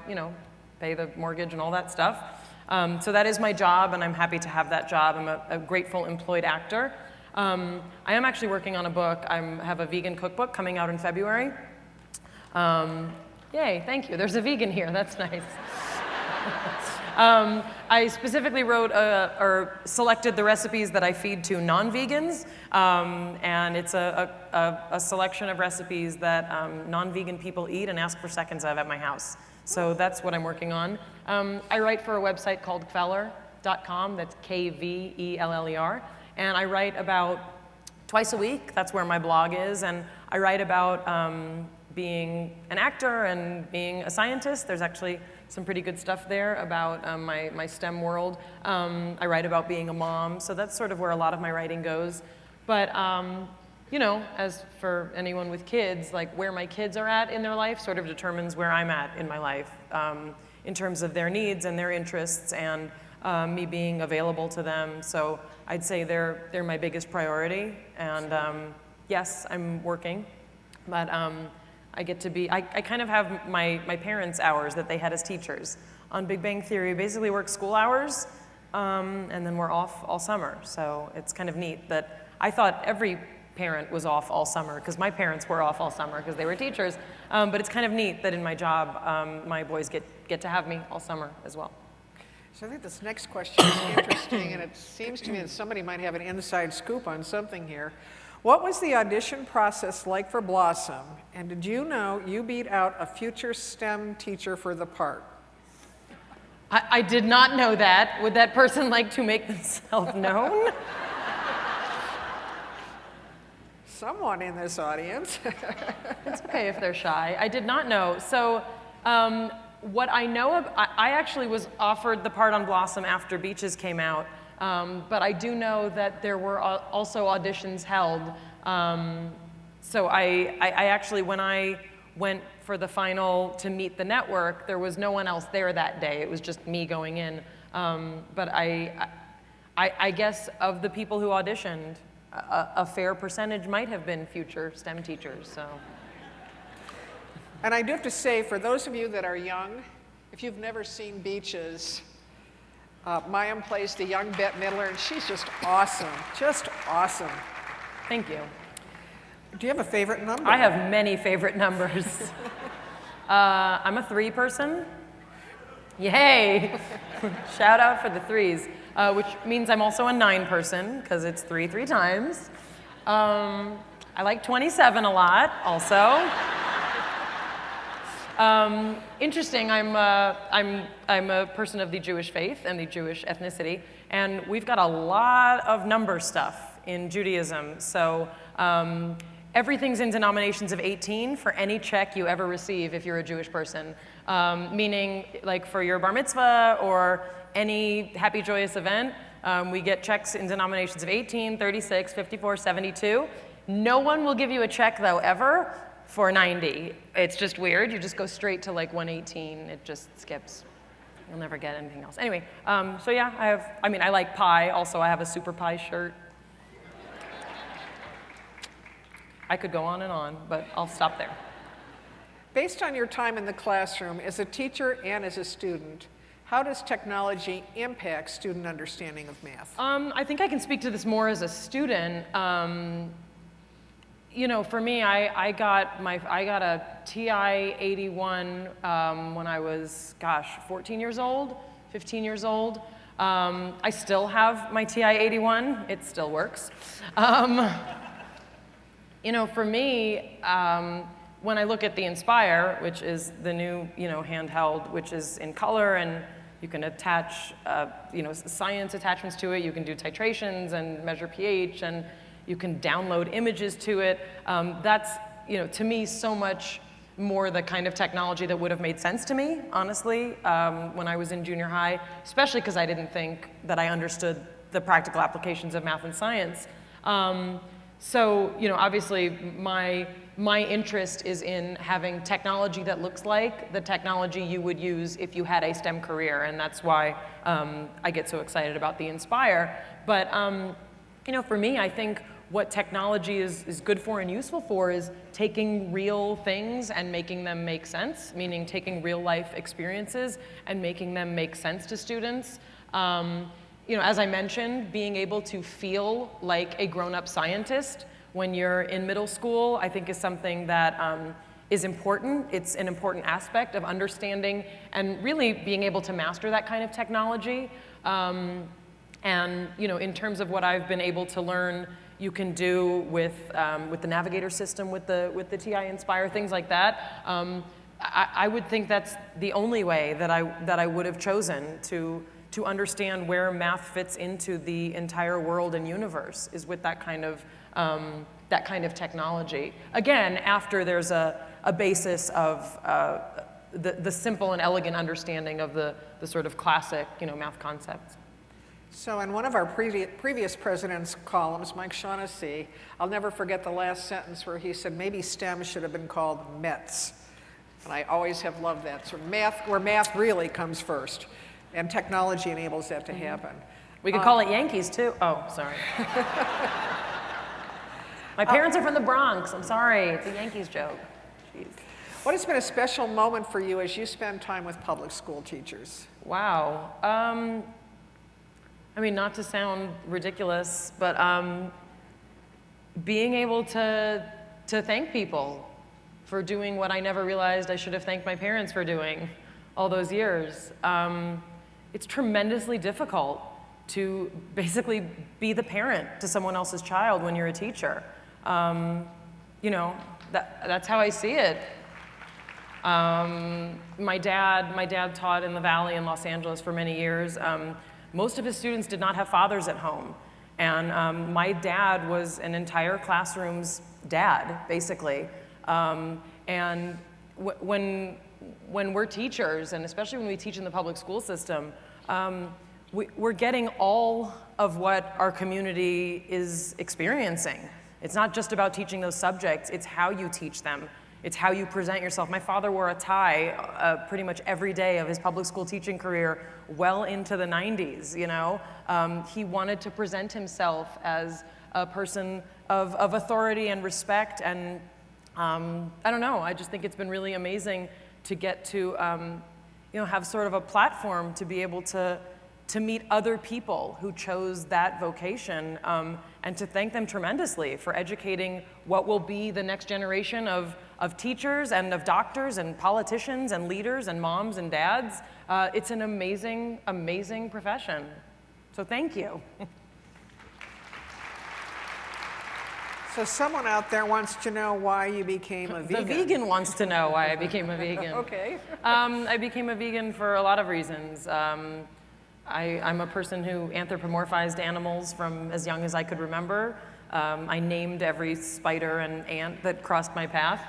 pay the mortgage and all that stuff. So that is my job, and I'm happy to have that job. I'm a grateful employed actor. I am actually working on a book. I have a vegan cookbook coming out in February. Yay, thank you. There's a vegan here. That's nice. I specifically wrote or selected the recipes that I feed to non-vegans, and it's a selection of recipes that non-vegan people eat and ask for seconds of at my house. So that's what I'm working on. I write for a website called Kveller.com, that's Kveller, and I write about twice a week. That's where my blog is, and I write about being an actor and being a scientist. There's actually some pretty good stuff there about my STEM world. I write about being a mom, so that's sort of where a lot of my writing goes. But you know, as for anyone with kids, like where my kids are at in their life sort of determines where I'm at in my life in terms of their needs and their interests and me being available to them. So I'd say they're my biggest priority. And yes, I'm working, but I get to be, I kind of have my parents' hours that they had as teachers. On Big Bang Theory, basically work school hours, and then we're off all summer. So it's kind of neat that I thought every parent was off all summer because my parents were off all summer because they were teachers. But it's kind of neat that in my job, my boys get to have me all summer as well. So I think this next question is interesting, and it seems to me that somebody might have an inside scoop on something here. What was the audition process like for Blossom, and did you know you beat out a future STEM teacher for the part? I did not know that. Would that person like to make themselves known? Someone in this audience. It's okay if they're shy. I did not know. So what I know of, I actually was offered the part on Blossom after Beaches came out. But I do know that there were also auditions held. So I actually, when I went for the final to meet the network, there was no one else there that day. It was just me going in. But I guess of the people who auditioned, a fair percentage might have been future STEM teachers. So. And I do have to say, for those of you that are young, if you've never seen Beaches, Mayim plays the young Bette Midler, and she's just awesome, just awesome. Thank you. Do you have a favorite number? I have many favorite numbers. I'm a 3 person. Yay! Shout out for the 3s, which means I'm also a 9 person, because it's 3 times. I like 27 a lot, also. Interesting, I'm a person of the Jewish faith and the Jewish ethnicity, and we've got a lot of number stuff in Judaism. So everything's in denominations of 18 for any check you ever receive if you're a Jewish person. Meaning, like for your bar mitzvah or any happy, joyous event, we get checks in denominations of 18, 36, 54, 72. No one will give you a check, though, ever, for 90. It's just weird. You just go straight to like 118. It just skips. You'll never get anything else. Anyway, so yeah, I like pie. Also, I have a super pie shirt. I could go on and on, but I'll stop there. Based on your time in the classroom as a teacher and as a student, how does technology impact student understanding of math? I think I can speak to this more as a student. You know, for me, I got a TI-81 when I was, 14 years old, 15 years old. I still have my TI-81. It still works. You know, for me, when I look at the Nspire, which is the new, handheld, which is in color, and you can attach, science attachments to it. You can do titrations and measure pH, and you can download images to it. That's, to me, so much more the kind of technology that would have made sense to me, honestly, when I was in junior high, especially because I didn't think that I understood the practical applications of math and science. So, obviously, my interest is in having technology that looks like the technology you would use if you had a STEM career, and that's why I get so excited about the Nspire. But, for me, I think what technology is good for and useful for is taking real things and making them make sense, meaning taking real life experiences and making them make sense to students. As I mentioned, being able to feel like a grown-up scientist when you're in middle school, I think is something that is important. It's an important aspect of understanding and really being able to master that kind of technology. And in terms of what I've been able to learn, you can do with the Navigator system, with the TI-Nspire, things like that. I would think that's the only way that I would have chosen to understand where math fits into the entire world and universe, is with that kind of that kind of technology. Again, after there's a basis of the simple and elegant understanding of the sort of classic, math concepts. So in one of our previous president's columns, Mike Shaughnessy, I'll never forget the last sentence where he said maybe STEM should have been called METS. And I always have loved that. So math, where math really comes first, and technology enables that to happen. We could call it Yankees too. Oh, sorry. My parents are from the Bronx. I'm sorry, it's a Yankees joke. Jeez. What has been a special moment for you as you spend time with public school teachers? Wow. I mean, not to sound ridiculous, but being able to thank people for doing what I never realized I should have thanked my parents for doing all those years. It's tremendously difficult to basically be the parent to someone else's child when you're a teacher. That's how I see it. My dad taught in the Valley in Los Angeles for many years. Most of his students did not have fathers at home. And my dad was an entire classroom's dad, basically. And when we're teachers, and especially when we teach in the public school system, we're getting all of what our community is experiencing. It's not just about teaching those subjects, it's how you teach them. It's how you present yourself. My father wore a tie pretty much every day of his public school teaching career well into the 90s, He wanted to present himself as a person of authority and respect, and I don't know, I just think it's been really amazing to get to have sort of a platform to be able to meet other people who chose that vocation, and to thank them tremendously for educating what will be the next generation of teachers and of doctors and politicians and leaders and moms and dads. It's an amazing, amazing profession. So thank you. So someone out there wants to know why you became a vegan. The vegan wants to know why I became a vegan. Okay. I became a vegan for a lot of reasons. I'm a person who anthropomorphized animals from as young as I could remember. I named every spider and ant that crossed my path.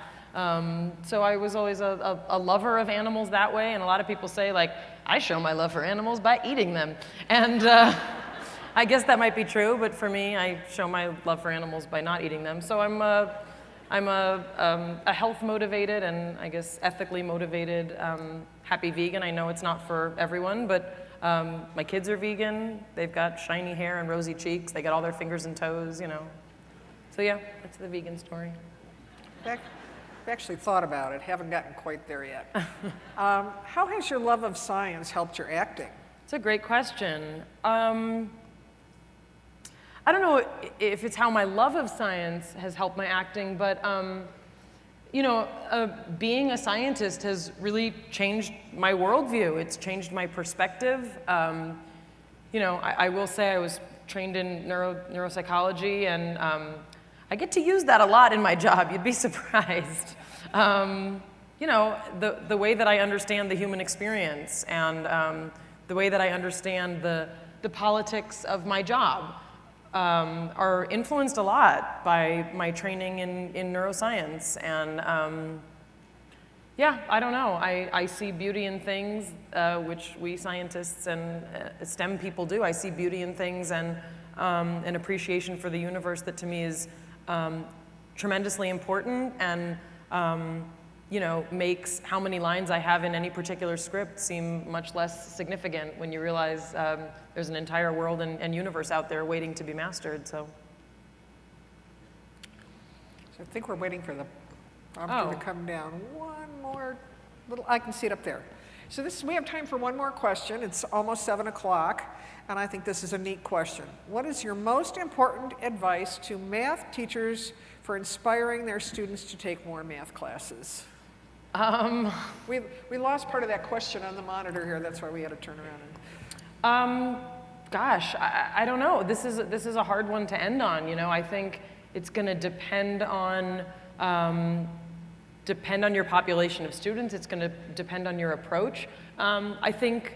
So I was always a lover of animals that way, and a lot of people say, like, I show my love for animals by eating them. And I guess that might be true, but for me, I show my love for animals by not eating them. So I'm a health-motivated and I guess ethically motivated happy vegan. I know it's not for everyone, but my kids are vegan. They've got shiny hair and rosy cheeks. They got all their fingers and toes, So yeah, that's the vegan story. I've actually thought about it, haven't gotten quite there yet. How has your love of science helped your acting? It's a great question. I don't know if it's how my love of science has helped my acting, but being a scientist has really changed my worldview. It's changed my perspective. I will say I was trained in neuropsychology, and I get to use that a lot in my job. You'd be surprised. The way that I understand the human experience, and the way that I understand the politics of my job are influenced a lot by my training in neuroscience. And I don't know. I see beauty in things, which we scientists and STEM people do. I see beauty in things and an appreciation for the universe that to me is tremendously important, and makes how many lines I have in any particular script seem much less significant when you realize there's an entire world and universe out there waiting to be mastered. So I think we're waiting for the prompter to come down. One more little, I can see it up there. So we have time for one more question. It's almost 7 o'clock, and I think this is a neat question. What is your most important advice to math teachers for inspiring their students to take more math classes? We lost part of that question on the monitor here. That's why we had to turn around. Gosh, I don't know. This is a hard one to end on. I think it's going to depend on your population of students. It's going to depend on your approach. I think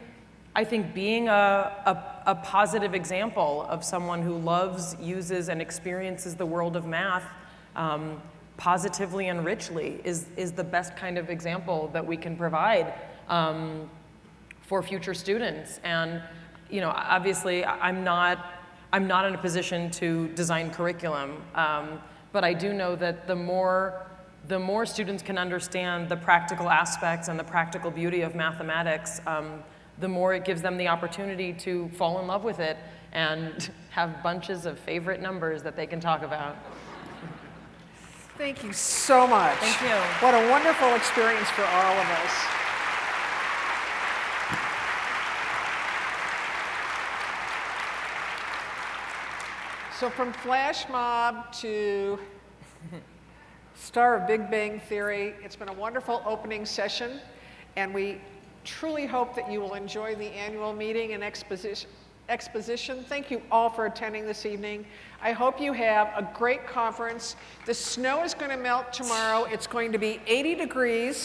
being a positive example of someone who loves, uses, and experiences the world of math positively and richly is the best kind of example that we can provide for future students. And obviously, I'm not in a position to design curriculum, but I do know that the more students can understand the practical aspects and the practical beauty of mathematics, the more it gives them the opportunity to fall in love with it and have bunches of favorite numbers that they can talk about. Thank you so much. Thank you. What a wonderful experience for all of us. So from flash mob to star of Big Bang Theory, it's been a wonderful opening session, and we truly hope that you will enjoy the annual meeting and exposition. Thank you all for attending this evening. I hope you have a great conference. The snow is going to melt tomorrow. It's going to be 80 degrees.